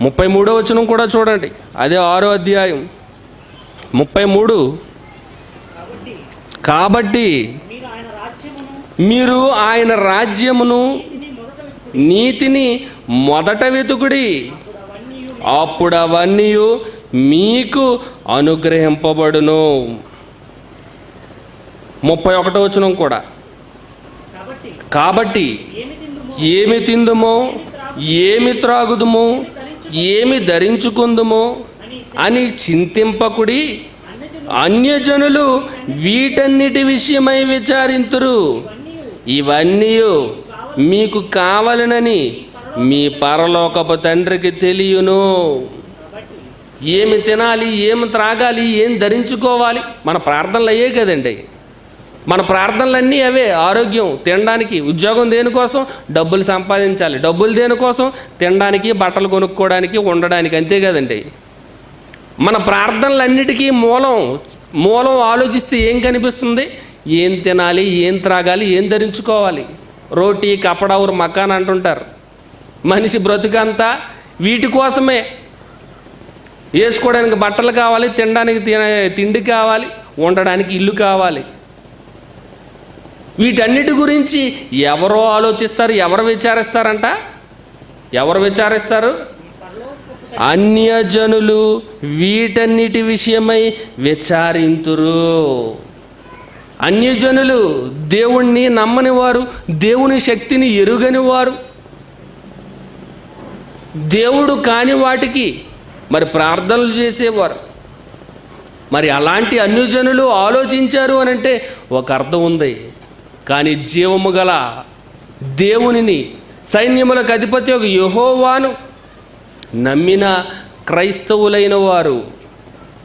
33వ వచనం కూడా చూడండి, అదే 6వ అధ్యాయం 33. కాబట్టి మీరు ఆయన రాజ్యమును నీతిని మొదట వెతుకుడి, అప్పుడు అవన్నీ మీకు అనుగ్రహింపబడును. 31వ వచనం కూడా, కాబట్టి ఏమి తిందుమో, ఏమి త్రాగుదుమో, ఏమి ధరించుకుందుమో అని చింతింపకుడి. అన్యజనులు వీటన్నిటి విషయమై విచారింతురు. ఇవన్నీ మీకు కావాలనని మీ పరలోకపు తండ్రికి తెలియను. ఏమి తినాలి, ఏమి త్రాగాలి, ఏం ధరించుకోవాలి, మన ప్రార్థనలు అయ్యే కదండి. మన ప్రార్థనలన్నీ అవే. ఆరోగ్యం, తినడానికి, ఉద్యోగం దేనికోసం? డబ్బులు సంపాదించాలి. డబ్బులు దేనికోసం? తినడానికి, బట్టలు కొనుక్కోవడానికి, ఉండడానికి, అంతే కదండి. మన ప్రార్థనలన్నిటికీ మూలం ఆలోచిస్తే ఏం కనిపిస్తుంది? ఏం తినాలి, ఏం త్రాగాలి, ఏం ధరించుకోవాలి. రోటీ కపడా ఊరు మకాన్ అంటుంటారు. మనిషి బ్రతుకంతా వీటి కోసమే. వేసుకోవడానికి బట్టలు కావాలి, తినడానికి తిండి కావాలి, ఉండడానికి ఇల్లు కావాలి. వీటన్నిటి గురించి ఎవరో ఆలోచిస్తారు, ఎవరు విచారిస్తారంట? ఎవరు విచారిస్తారు? అన్యజనులు వీటన్నిటి విషయమై విచారింతురు. అన్యజనులు దేవుణ్ణి నమ్మని వారు, దేవుని శక్తిని ఎరుగని వారు, దేవుడు కాని వాటికి మరి ప్రార్థనలు చేసేవారు. మరి అలాంటి అన్యజనులు ఆలోచించారు అని అంటే ఒక అర్థం ఉంది. కానీ జీవము గల దేవునిని, సైన్యములకు అధిపతి ఒక యెహోవాను నమ్మిన క్రైస్తవులైన వారు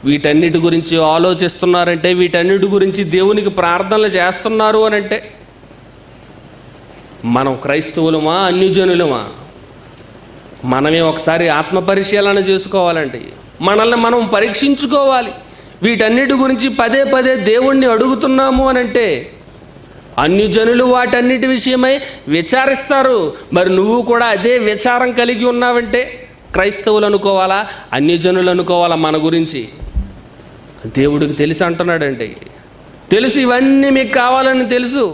వీటన్నిటి గురించి ఆలోచిస్తున్నారంటే, వీటన్నిటి గురించి దేవునికి ప్రార్థనలు చేస్తున్నారు అని అంటే మనం క్రైస్తవులమా, అన్యజనులమా? మనమే ఒకసారి ఆత్మపరిశీలన చేసుకోవాలండి. మనల్ని మనం పరీక్షించుకోవాలి. వీటన్నిటి గురించి పదే దేవుణ్ణి అడుగుతున్నాము అని అంటే అన్యజనులు వాటన్నిటి విషయమై విచారిస్తారు. మరి నువ్వు కూడా అదే విచారం కలిగి ఉన్నావంటే క్రైస్తవులు అనుకోవాలా, అన్యజనులు అనుకోవాలా? మన గురించి దేవుడికి తెలుసు అంటున్నాడండి. తెలుసు, ఇవన్నీ మీకు కావాలని తెలుసు,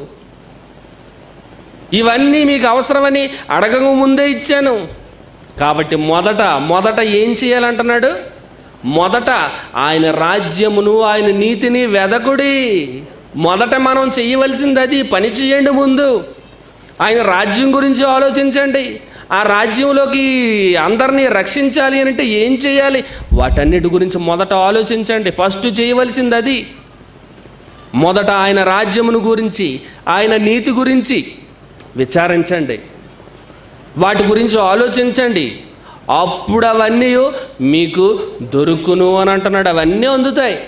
ఇవన్నీ మీకు అవసరమని అడగక ముందే ఇచ్చాను. కాబట్టి మొదట ఏం చేయాలంటున్నాడు? మొదట ఆయన రాజ్యమును, ఆయన నీతిని వెదకుడి. మొదట మనం చేయవలసింది అది. పని చేయండి ముందు. ఆయన రాజ్యం గురించి ఆలోచించండి. ఆ రాజ్యంలోకి అందరినీ రక్షించాలి అంటే ఏం చేయాలి? వాటన్నిటి గురించి మొదట ఆలోచించండి. ఫస్ట్ చేయవలసింది అది. మొదట ఆయన రాజ్యమును గురించి, ఆయన నీతి గురించి విచారించండి. వాటి గురించి ఆలోచించండి, అప్పుడు అవన్నీ మీకు దొరుకును అని అంటున్నాడు. అవన్నీ అందుతాయి.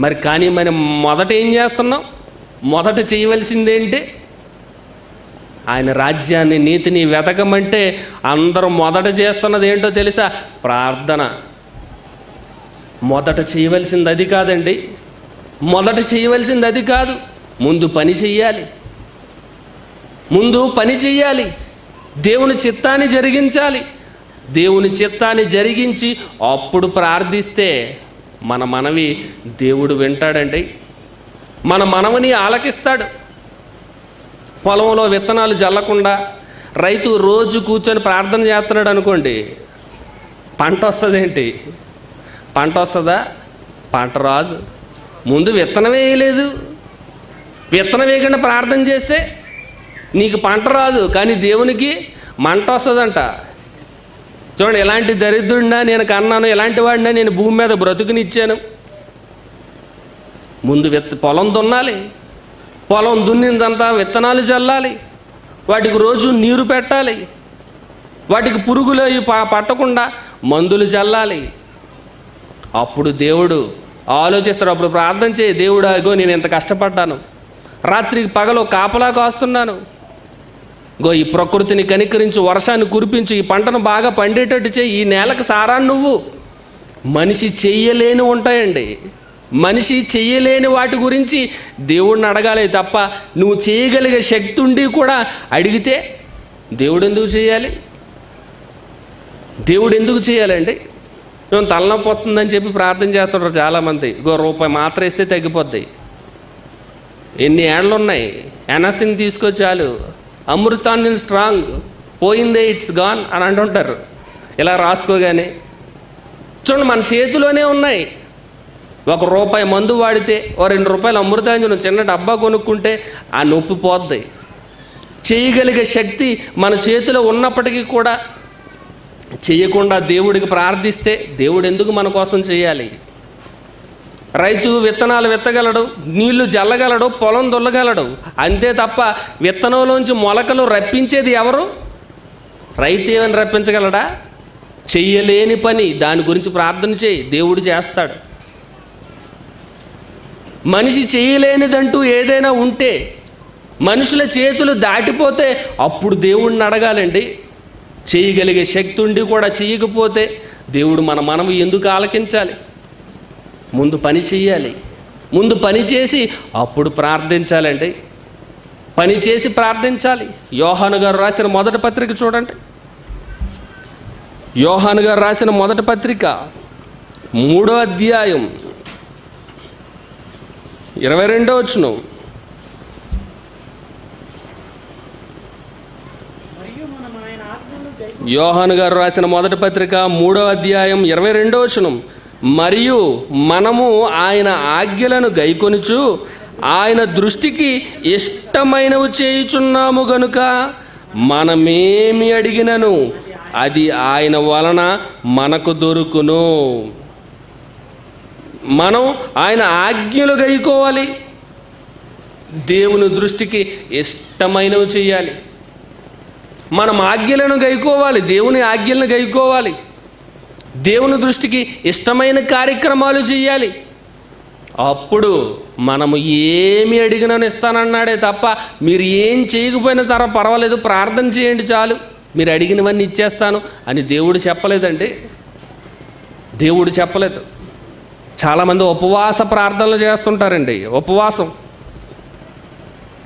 మరి కానీ మనం మొదట ఏం చేస్తున్నాం? మొదట చేయవలసిందేంటి? ఆయన రాజ్యాన్ని, నీతిని వెతకమంటే అందరూ మొదట చేస్తున్నది ఏంటో తెలుసా? ప్రార్థన. మొదట చేయవలసింది అది కాదండి. మొదట చేయవలసింది అది కాదు. ముందు పని చెయ్యాలి. ముందు పని చెయ్యాలి. దేవుని చిత్తాన్ని జరిగించాలి. దేవుని చిత్తాన్ని జరిగించి అప్పుడు ప్రార్థిస్తే మన మనవి దేవుడు వింటాడండి. మన మనవిని ఆలకిస్తాడు. పొలంలో విత్తనాలు జల్లకుండా రైతు రోజు కూర్చొని ప్రార్థన చేస్తున్నాడు అనుకోండి, పంట వస్తుందేంటి? పంట వస్తుందా? పంట రాదు. ముందు విత్తనం వేయలేదు. విత్తనం వేయకుండా ప్రార్థన చేస్తే నీకు పంట రాదు, కానీ దేవునికి మంట వస్తుందంట. చూడండి, ఎలాంటి దరిద్రుడినా నేను కన్నాను, ఎలాంటి వాడినా నేను భూమి మీద బ్రతుకునిచ్చాను. ముందు పొలం దున్నాలి. పొలం దున్నిందంతా విత్తనాలు చల్లాలి. వాటికి రోజు నీరు పెట్టాలి. వాటికి పురుగులు పట్టకుండా మందులు చల్లాలి. అప్పుడు దేవుడు ఆలోచిస్తాడు. అప్పుడు ప్రార్థన చేయి, దేవుడు అగో నేను ఎంత కష్టపడ్డాను, రాత్రికి పగలు కాపలా కాస్తున్నాను, గో ఈ ప్రకృతిని కనికరించి వర్షాన్ని కురిపించి ఈ పంటను బాగా పండేటట్టు చేయి, ఈ నేలకు సారాన్ని నువ్వు. మనిషి చెయ్యలేని ఉంటాయండి. మనిషి చెయ్యలేని వాటి గురించి దేవుడిని అడగాలి తప్ప నువ్వు చేయగలిగే శక్తి ఉండి కూడా అడిగితే దేవుడు ఎందుకు చేయాలి? దేవుడు ఎందుకు చేయాలండి? మేము తలనొప్పి వస్తుందని చెప్పి ప్రార్థన చేస్తుంటారు చాలామంది. గో రూపాయి మాత్ర ఇస్తే తగ్గిపోద్ది. ఎన్ని ఏళ్ళు ఉన్నాయి, ఎనసిన్ తీసుకొచ్చాలు, అమృతాన్ని స్ట్రాంగ్, పోయిందే ఇట్స్ గాన్ అని అంటుంటారు ఇలా రాసుకోగానే. చూడండి, మన చేతిలోనే ఉన్నాయి. ₹1 మందు వాడితే ₹2 అమృతాంజనం చిన్న డబ్బా కొనుక్కుంటే ఆ నొప్పి పోద్ది. చేయగలిగే శక్తి మన చేతిలో ఉన్నప్పటికీ కూడా చేయకుండా దేవుడికి ప్రార్థిస్తే దేవుడు ఎందుకు మన కోసం చేయాలి? రైతు విత్తనాలు విత్తగలడు, నీళ్లు జల్లగలడు, పొలం దుల్లగలడు, అంతే తప్ప విత్తనంలోంచి మొలకలు రప్పించేది ఎవరు? రైతు ఏమని రప్పించగలడా? చెయ్యలేని పని. దాని గురించి ప్రార్థన చేయి, దేవుడు చేస్తాడు. మనిషి చేయలేనిదంటూ ఏదైనా ఉంటే, మనుషుల చేతులు దాటిపోతే అప్పుడు దేవుడిని అడగాలండి. చేయగలిగే శక్తి ఉండి కూడా చేయకపోతే దేవుడు మన మనవి ఎందుకు ఆలకించాలి? ముందు పని చెయ్యాలి. ముందు పని చేసి అప్పుడు ప్రార్థించాలండి. పని చేసి ప్రార్థించాలి. యోహాను గారు రాసిన మొదటి పత్రిక చూడండి. యోహాను గారు రాసిన మొదటి పత్రిక 3వ అధ్యాయం 22వ వచనం. యోహాను గారు రాసిన మొదటి పత్రిక 3వ అధ్యాయం 22వ వచనం. మరియు మనము ఆయన ఆజ్ఞలను గైకొనుచు ఆయన దృష్టికి ఇష్టమైనవి చేయుచున్నాము గనుక మనమేమి అడిగినను అది ఆయన వలన మనకు దొరుకును. మనం ఆయన ఆజ్ఞలు గైకోవాలి. దేవుని దృష్టికి ఇష్టమైనవి చేయాలి. మనం ఆజ్ఞలను గైకోవాలి. దేవుని ఆజ్ఞలను గైకోవాలి. దేవుని దృష్టికి ఇష్టమైన కార్యక్రమాలు చేయాలి. అప్పుడు మనము ఏమి అడిగినని ఇస్తానన్నాడే తప్ప మీరు ఏం చేయకపోయినా పర్వాలేదు, ప్రార్థన చేయండి చాలు, మీరు అడిగినవన్నీ ఇచ్చేస్తాను అని దేవుడు చెప్పలేదండి. దేవుడు చెప్పలేదు. చాలామంది ఉపవాస ప్రార్థనలు చేస్తుంటారండి. ఉపవాసం,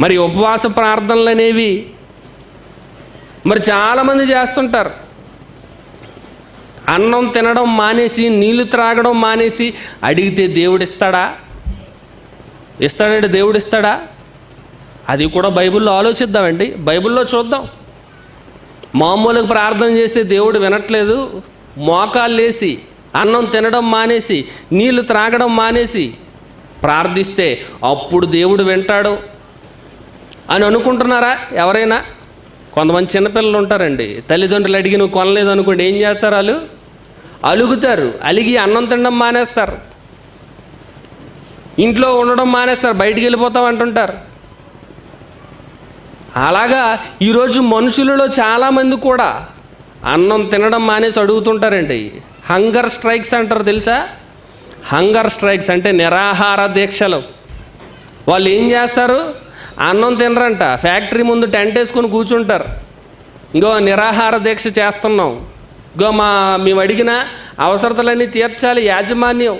మరి ఉపవాస ప్రార్థనలు అనేవి మరి చాలామంది చేస్తుంటారు. అన్నం తినడం మానేసి, నీళ్లు త్రాగడం మానేసి అడిగితే దేవుడు ఇస్తాడా? ఇస్తాడంటే దేవుడు ఇస్తాడా? అది కూడా బైబిల్లో ఆలోచిద్దామండి. బైబిల్లో చూద్దాం. మామూలుగా ప్రార్థన చేస్తే దేవుడు వినట్లేదు. మోకాళ్ళు వేసి అన్నం తినడం మానేసి, నీళ్లు త్రాగడం మానేసి ప్రార్థిస్తే అప్పుడు దేవుడు వింటాడు అని అనుకుంటున్నారా ఎవరైనా? కొంతమంది చిన్నపిల్లలు ఉంటారండి, తల్లిదండ్రులు అడిగి నువ్వు కొనలేదు అనుకోండి, ఏం చేస్తారు? వాళ్ళు అలుగుతారు. అలిగి అన్నం తినడం మానేస్తారు, ఇంట్లో ఉండడం మానేస్తారు, బయటికి వెళ్ళిపోతాం అంటుంటారు. అలాగా ఈరోజు మనుషులలో చాలామంది కూడా అన్నం తినడం మానేసి అడుగుతుంటారండి. హంగర్ స్ట్రైక్స్ అంటారు తెలుసా? హంగర్ స్ట్రైక్స్ అంటే నిరాహార దీక్షలు. వాళ్ళు ఏం చేస్తారు? అన్నం తినరంట, ఫ్యాక్టరీ ముందు టెంట్ వేసుకొని కూర్చుంటారు. ఇంకో నిరాహార దీక్ష చేస్తున్నాం, ఇంకో మేము అడిగిన అవసరతలన్నీ తీర్చాలి యాజమాన్యం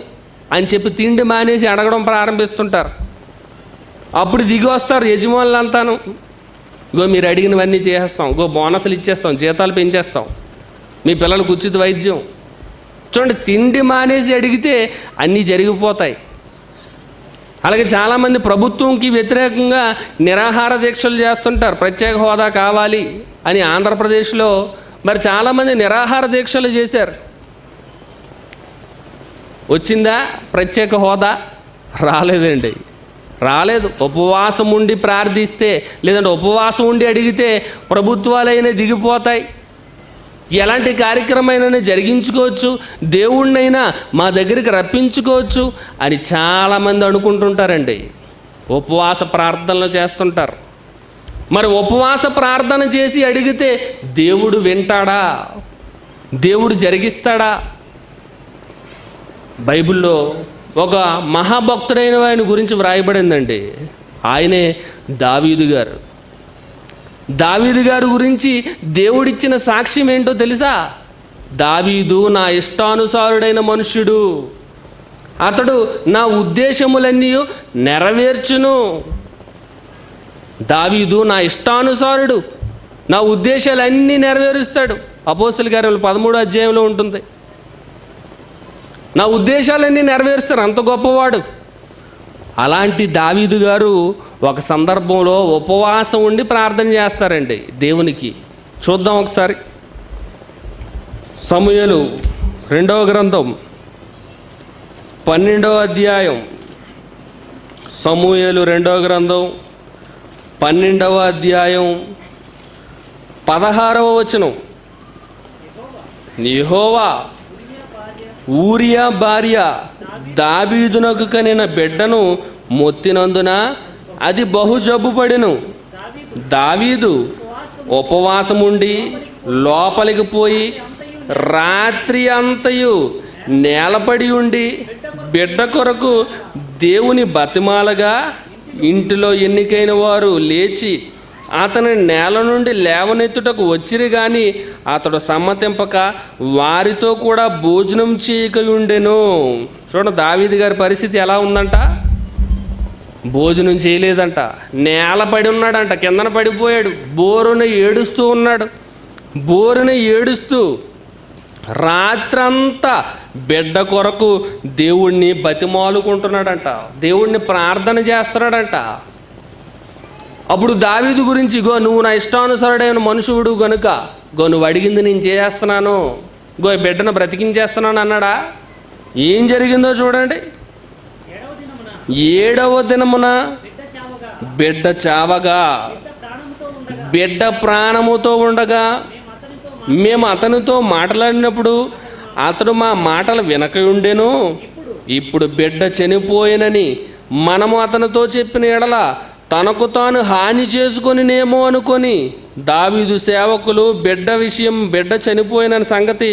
అని చెప్పి తిండి మానేసి అడగడం ప్రారంభిస్తుంటారు. అప్పుడు దిగి వస్తారు యజమానులంతాను, ఇగో మీరు అడిగినవన్నీ చేసేస్తాం, ఇగో బోనస్లు ఇచ్చేస్తాం, జీతాలు పెంచేస్తాం, మీ పిల్లలకు ఉచిత వైద్యం. చూడండి, తిండి మానేసి అడిగితే అన్నీ జరిగిపోతాయి. అలాగే చాలామంది ప్రభుత్వంకి వ్యతిరేకంగా నిరాహార దీక్షలు చేస్తుంటారు. ప్రత్యేక హోదా కావాలి అని ఆంధ్రప్రదేశ్లో మరి చాలామంది నిరాహార దీక్షలు చేశారు. వచ్చిందా ప్రత్యేక హోదా? రాలేదండి, రాలేదు. ఉపవాసం ఉండి ప్రార్థిస్తే, లేదంటే ఉపవాసం ఉండి అడిగితే ప్రభుత్వాలైనా దిగిపోతాయి. ఎలాంటి కార్యక్రమైనా జరిగించుకోవచ్చు, దేవుణ్ణైనా మా దగ్గరికి రప్పించుకోవచ్చు అని చాలామంది అనుకుంటుంటారండి. ఉపవాస ప్రార్థనలు చేస్తుంటారు. మరి ఉపవాస ప్రార్థన చేసి అడిగితే దేవుడు వింటాడా? దేవుడు జరిగిస్తాడా? బైబిల్లో ఒక మహాభక్తుడైన ఆయన గురించి వ్రాయబడిందండి. ఆయనే దావీదు గారు. దావీదు గారి గురించి దేవుడిచ్చిన సాక్ష్యం ఏంటో తెలుసా? దావీదు నా ఇష్టానుసారుడైన మనుష్యుడు, అతడు నా ఉద్దేశములన్నీ నెరవేర్చును. దావీదు నా ఇష్టానుసారుడు, నా ఉద్దేశాలన్నీ నెరవేరుస్తాడు. అపోస్తలుల కార్యములు 13వ అధ్యాయంలో ఉంటుంది. నా ఉద్దేశాలన్నీ నెరవేరుస్తాడు, అంత గొప్పవాడు. అలాంటి దావీదు గారు ఒక సందర్భంలో ఉపవాసం ఉండి ప్రార్థన చేస్తారండి దేవునికి. చూద్దాం ఒకసారి. సమూయేలు 2వ గ్రంథం 12వ అధ్యాయం. సమూయేలు 2వ గ్రంథం 12వ అధ్యాయం 16వ వచనం. యెహోవా ఊరియా భార్య దావీదునకు కనిన బిడ్డను మొత్తినందున అది బహు జబ్బుపడెను. దావీదు ఉపవాసముండి లోపలికి పోయి రాత్రి అంతయు నేలపడి ఉండి బిడ్డ కొరకు దేవుని బతిమాలగా, ఇంటిలో ఎన్నికైన వారు లేచి అతని నేల నుండి లేవనెత్తుటకు వచ్చిరి గాని అతడు సమ్మతింపక వారితో కూడా భోజనం చేయకయుండెను. చూడండి, దావీదు గారి పరిస్థితి ఎలా ఉందంట? భోజనం చేయలేదంట, నేల పడి ఉన్నాడంట, కిందన పడిపోయాడు, బోరున ఏడుస్తూ ఉన్నాడు. బోరున ఏడుస్తూ రాత్రంతా బిడ్డ కొరకు దేవుణ్ణి బతిమాలుకుంటున్నాడంట, దేవుణ్ణి ప్రార్థన చేస్తున్నాడంట. అప్పుడు దావీదు గురించి, గో నువ్వు నా ఇష్టానుసారుడైన మనుషుడు గనుక గో నువ్వు అడిగింది నేను చేస్తున్నాను, గో బిడ్డను బ్రతికించేస్తున్నాను అన్నాడా? ఏం జరిగిందో చూడండి. 7వ దినమున బిడ్డ చావగా, బిడ్డ ప్రాణముతో ఉండగా మేము అతనితో మాట్లాడినప్పుడు అతడు మా మాటలు వినకయుండెను. ఇప్పుడు బిడ్డ చనిపోయినని మనము అతనితో చెప్పిన ఎడల తనకు తాను హాని చేసుకొనినేమో అనుకొని దావీదు సేవకులు బిడ్డ చనిపోయిన సంగతి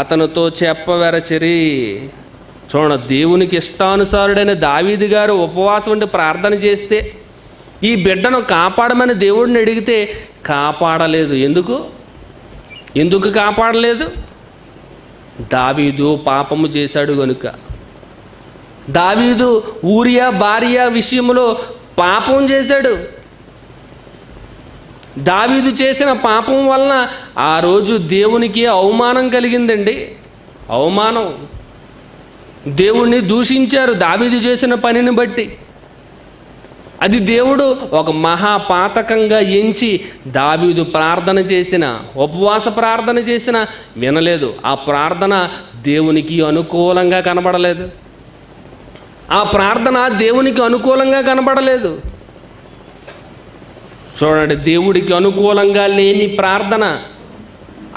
అతనితో చెప్పవెరచిరి. చూడండి, దేవునికి ఇష్టానుసారుడైన దావీదు గారు ఉపవాసం ఉండి ప్రార్థన చేస్తే ఈ బిడ్డను కాపాడమని దేవుడిని అడిగితే కాపాడలేదు. ఎందుకు కాపాడలేదు? దావీదు పాపము చేశాడు గనుక. దావీదు ఊరియా భార్య విషయంలో పాపం చేశాడు. దావీదు చేసిన పాపం వలన ఆ రోజు దేవునికి అవమానం కలిగిందండి. అవమానం, దేవుణ్ణి దూషించారు దావీదు చేసిన పనిని బట్టి. అది దేవుడు ఒక మహాపాతకంగా ఎంచి దావీదు ప్రార్థన చేసిన, ఉపవాస ప్రార్థన చేసిన వినలేదు. ఆ ప్రార్థన దేవునికి అనుకూలంగా కనబడలేదు. ఆ ప్రార్థన దేవునికి అనుకూలంగా కనబడలేదు. చూడండి, దేవుడికి అనుకూలంగా లేని ప్రార్థన,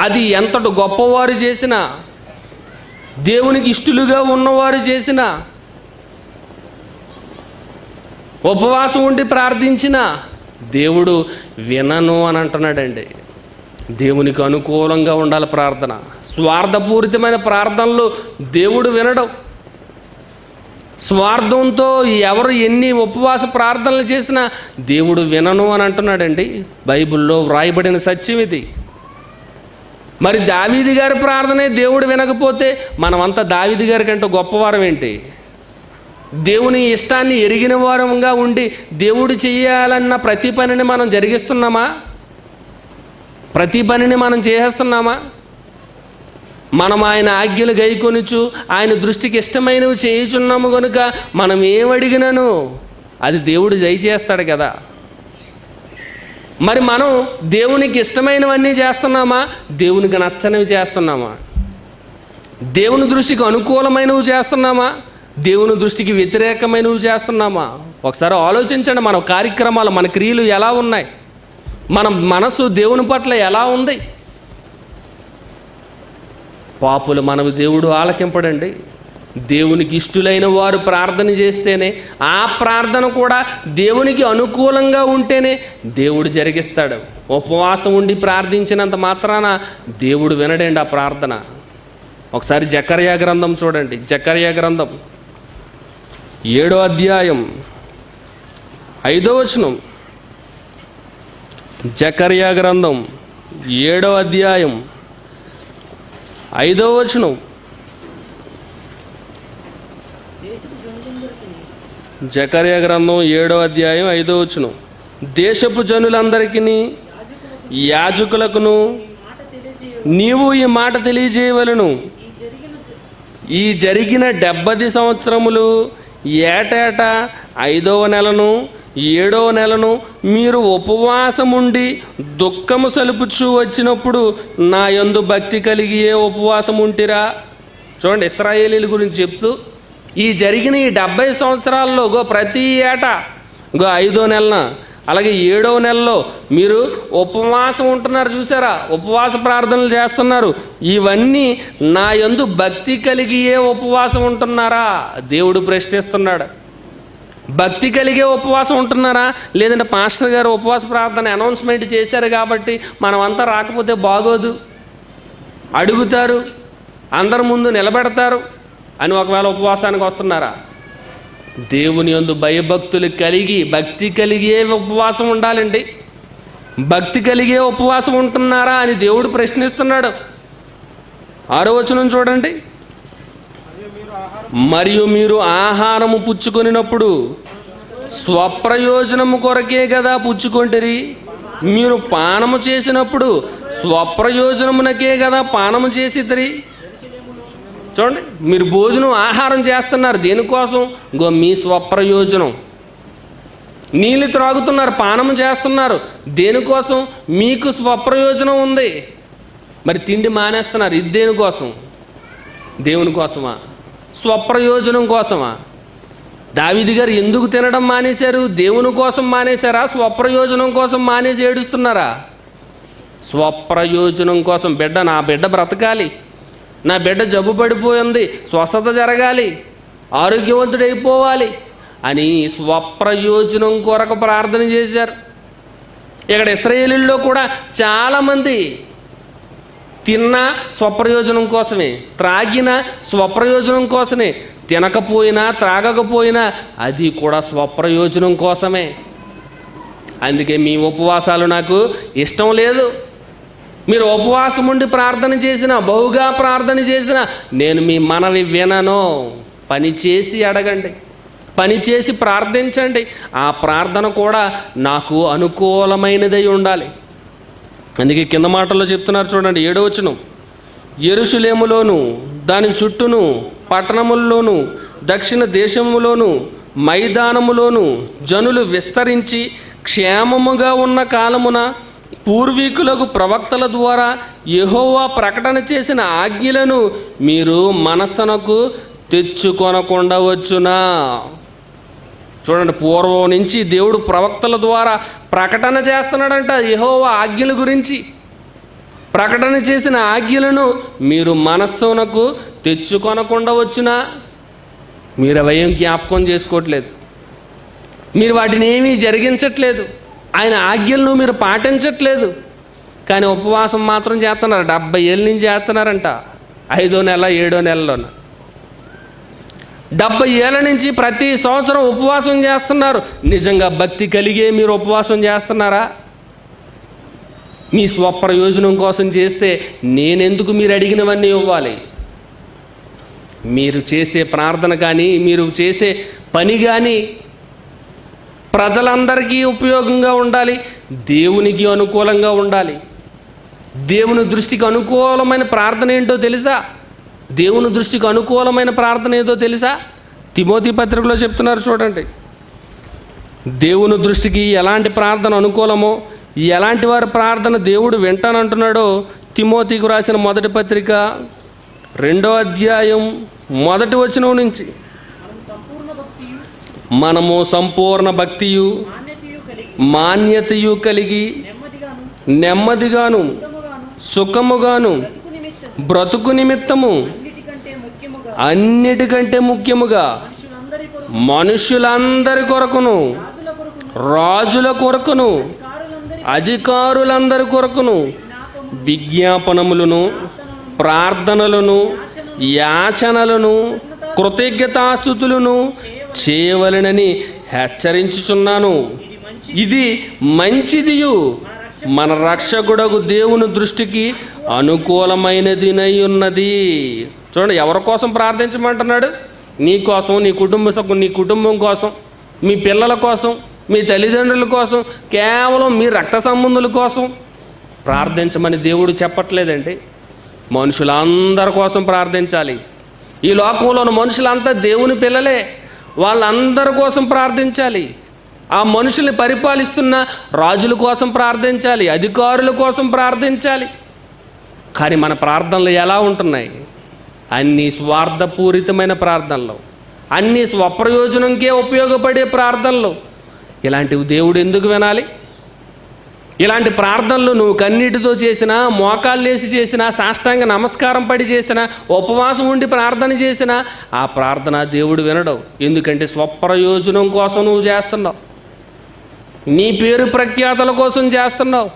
అది ఎంతటి గొప్పవారు చేసిన, దేవునికి ఇష్టలుగా ఉన్నవారు చేసిన, ఉపవాసం ఉండి ప్రార్థించిన దేవుడు వినను అని అంటున్నాడండి. దేవునికి అనుకూలంగా ఉండాలి ప్రార్థన. స్వార్థపూరితమైన ప్రార్థనలు దేవుడు వినడం. స్వార్థంతో ఎవరు ఎన్ని ఉపవాస ప్రార్థనలు చేసినా దేవుడు వినను అని అంటున్నాడండి. బైబిల్లో వ్రాయబడిన సత్యం ఇది. మరి దావీదు గారి ప్రార్థనే దేవుడు వినకపోతే మనమంతా దావీదు గారి కంటే గొప్పవారం ఏంటి? దేవుని ఇష్టాన్ని ఎరిగిన వారంగా ఉండి దేవుడు చేయాలన్న ప్రతి పనిని మనం జరిగిస్తున్నామా? ప్రతి పనిని మనం చేసేస్తున్నామా? మనం ఆయన ఆజ్ఞలు గైకొనుచు ఆయన దృష్టికి ఇష్టమైనవి చేయుచున్నాము కనుక మనం ఏమడిగినను అది దేవుడు దయచేస్తాడు కదా. మరి మనం దేవునికి ఇష్టమైనవన్నీ చేస్తున్నామా? దేవునికి నచ్చనివి చేస్తున్నామా? దేవుని దృష్టికి అనుకూలమైనవి చేస్తున్నామా? దేవుని దృష్టికి వ్యతిరేకమైనవి చేస్తున్నామా? ఒకసారి ఆలోచించండి. మన కార్యక్రమాలు, మన క్రియలు ఎలా ఉన్నాయి? మన మనసు దేవుని పట్ల ఎలా ఉంది? పాపులు మనవి దేవుడు ఆలకింపడండి. దేవునికి ఇష్టలైన వారు ప్రార్థన చేస్తేనే, ఆ ప్రార్థన కూడా దేవునికి అనుకూలంగా ఉంటేనే దేవుడు జరిగిస్తాడు. ఉపవాసం ఉండి ప్రార్థించినంత మాత్రాన దేవుడు వినడండి ఆ ప్రార్థన. ఒకసారి జకర్యా గ్రంథం చూడండి. జకర్యా గ్రంథం 7వ అధ్యాయం 5వ వచనం. జకర్యా గ్రంథం 7వ అధ్యాయం 5వ వచనం. జకర్యా గ్రంథం 7వ అధ్యాయం 5వ వచనం. దేశపు జనులందరికీ యాజకులకును నీవు ఈ మాట తెలియజేయవలను. ఈ జరిగిన 70 సంవత్సరములు ఏటేటా 5వ నెలను 7వ నెలను మీరు ఉపవాసముండి దుఃఖము సలుపుచూ వచ్చినప్పుడు నా యందు భక్తి కలిగి ఏ ఉపవాసం ఉంటిరా? చూడండి, ఇశ్రాయేలీల గురించి చెప్తూ ఈ జరిగిన ఈ 70 సంవత్సరాల్లో ప్రతి ఏటా 5వ నెలన అలాగే 7వ నెలలో మీరు ఉపవాసం ఉంటున్నారు. చూసారా? ఉపవాస ప్రార్థనలు చేస్తున్నారు. ఇవన్నీ నా యందు భక్తి కలిగి ఏ ఉపవాసం ఉంటున్నారా? దేవుడు ప్రశ్నిస్తున్నాడు. భక్తి కలిగే ఉపవాసం ఉంటున్నారా? లేదంటే పాస్టర్ గారు ఉపవాస ప్రార్థన అనౌన్స్మెంట్ చేశారు కాబట్టి మనం అంతా రాకపోతే బాగోదు, అడుగుతారు, అందరి ముందు నిలబెడతారు అని ఒకవేళ ఉపవాసానికి వస్తున్నారా? దేవుని యందు భయభక్తులు కలిగి భక్తి కలిగే ఉపవాసం ఉండాలండి. భక్తి కలిగే ఉపవాసం ఉంటున్నారా అని దేవుడు ప్రశ్నిస్తున్నాడు. 6వ వచనం చూడండి. మరియు మీరు ఆహారము పుచ్చుకొనినప్పుడు స్వప్రయోజనము కొరకే కదా పుచ్చుకొంటిరి. మీరు పానము చేసినప్పుడు స్వప్రయోజనమునకే కదా పానము చేసిద్దరి. చూడండి, మీరు భోజనం ఆహారం చేస్తున్నారు దేనికోసం? మీ స్వప్రయోజనం. నీళ్ళు త్రాగుతున్నారు, పానము చేస్తున్నారు దేనికోసం? మీకు స్వప్రయోజనం ఉంది. మరి తిండి మానేస్తున్నారు, ఇది దేనికోసం? దేవుని కోసమా? స్వప్రయోజనం కోసమా? దావీదు గారు ఎందుకు తినడం మానేశారు? దేవుని కోసం మానేశారా? స్వప్రయోజనం కోసం మానేసి ఏడుస్తున్నారా? స్వప్రయోజనం కోసం. నా బిడ్డ బ్రతకాలి, నా బిడ్డ జబ్బు పడిపోయింది, స్వస్థత జరగాలి, ఆరోగ్యవంతుడైపోవాలి అని స్వప్రయోజనం కొరకు ప్రార్థన చేశారు. ఇక్కడ ఇశ్రాయేలీల్లో కూడా చాలామంది తిన్న స్వప్రయోజనం కోసమే, త్రాగిన స్వప్రయోజనం కోసమే, తినకపోయినా త్రాగకపోయినా అది కూడా స్వప్రయోజనం కోసమే. అందుకే మీ ఉపవాసాలు నాకు ఇష్టం లేదు. మీరు ఉపవాసం ఉండి ప్రార్థన చేసినా, బహుగా ప్రార్థన చేసినా నేను మీ మనవి వినను. పని చేసి అడగండి, పని చేసి ప్రార్థించండి. ఆ ప్రార్థన కూడా నాకు అనుకూలమైనదై ఉండాలి. అందుకే కింద మాటల్లో చెప్తున్నారు చూడండి, 7వ వచనం. యెరూషలేములోను దాని చుట్టూను పట్టణముల్లోను దక్షిణ దేశములోను మైదానములోను జనులు విస్తరించి క్షేమముగా ఉన్న కాలమున పూర్వీకులకు ప్రవక్తల ద్వారా యెహోవా ప్రకటన చేసిన ఆజ్ఞలను మీరు మనస్సునకు తెచ్చుకొనకుండా వచ్చునా? చూడండి, పూర్వం నుంచి దేవుడు ప్రవక్తల ద్వారా ప్రకటన చేస్తున్నాడంట యెహోవా ఆజ్ఞల గురించి. ప్రకటన చేసిన ఆజ్ఞలను మీరు మనస్సునకు తెచ్చుకొనకుండా వచ్చునా? మీరు అవయం జ్ఞాపకం చేసుకోవట్లేదు, మీరు వాటిని ఏమీ జరిగించట్లేదు. ఆయన ఆజ్ఞలను మీరు పాటించట్లేదు, కానీ ఉపవాసం మాత్రం చేస్తున్నారు. 70 ఏళ్ళ నుంచి చేస్తున్నారంట. 5వ నెల 7వ నెలలోన 70 ఏళ్ళ నుంచి ప్రతి సంవత్సరం ఉపవాసం చేస్తున్నారు. నిజంగా భక్తి కలిగే మీరు ఉపవాసం చేస్తున్నారా? మీ స్వప్రయోజనం కోసం చేస్తే నేనెందుకు మీరు అడిగినవన్నీ ఇవ్వాలి? మీరు చేసే ప్రార్థన కానీ మీరు చేసే పని కానీ ప్రజలందరికీ ఉపయోగంగా ఉండాలి, దేవునికి అనుకూలంగా ఉండాలి. దేవుని దృష్టికి అనుకూలమైన ప్రార్థన ఏంటో తెలుసా? దేవుని దృష్టికి అనుకూలమైన ప్రార్థన ఏదో తెలుసా? తిమోతి పత్రికలో చెప్తున్నారు చూడండి. దేవుని దృష్టికి ఎలాంటి ప్రార్థన అనుకూలమో, ఎలాంటి వారి ప్రార్థన దేవుడు వింటానంటున్నాడో తిమోతికి రాసిన మొదటి పత్రిక 2వ అధ్యాయం 1వ వచనం నుంచి, మనము సంపూర్ణ భక్తియు మాన్యతయు కలిగి నెమ్మదిగాను సుఖముగాను బ్రతుకు నిమిత్తము అన్నిటికంటే ముఖ్యముగా మనుష్యులందరి కొరకును, రాజుల కొరకును, అధికారులందరి కొరకును విజ్ఞాపనములను, ప్రార్థనలను, యాచనలను, కృతజ్ఞతాస్తుతులను చేయవలెనని హెచ్చరించుచున్నాను. ఇది మంచిదియు మన రక్షకుడగు దేవుని దృష్టికి అనుకూలమైనదినై ఉన్నది. చూడండి, ఎవరి కోసం ప్రార్థించమంటున్నాడు? నీ కోసం, నీ కుటుంబం కోసం, మీ పిల్లల కోసం, మీ తల్లిదండ్రుల కోసం, కేవలం మీ రక్త సంబంధుల కోసం ప్రార్థించమని దేవుడు చెప్పట్లేదండి. మనుషులందరి కోసం ప్రార్థించాలి. ఈ లోకంలోని మనుషులంతా దేవుని పిల్లలే, వాళ్ళందరి కోసం ప్రార్థించాలి. ఆ మనుషుల్ని పరిపాలిస్తున్న రాజుల కోసం ప్రార్థించాలి, అధికారుల కోసం ప్రార్థించాలి. కానీ మన ప్రార్థనలు ఎలా ఉంటున్నాయి? అన్నీ స్వార్థపూరితమైన ప్రార్థనలు, అన్నీ స్వప్రయోజనంకే ఉపయోగపడే ప్రార్థనలు. ఇలాంటివి దేవుడు ఎందుకు వినాలి? ఇలాంటి ప్రార్థనలు నువ్వు కన్నీటితో చేసినా, మోకాళ్ళేసి చేసినా, సాష్టాంగ నమస్కారం పడి చేసినా, ఉపవాసం ఉండి ప్రార్థన చేసినా ఆ ప్రార్థన దేవుడు వినడు. ఎందుకంటే స్వప్రయోజనం కోసం నువ్వు చేస్తున్నావు, నీ పేరు ప్రఖ్యాతల కోసం చేస్తున్నావు,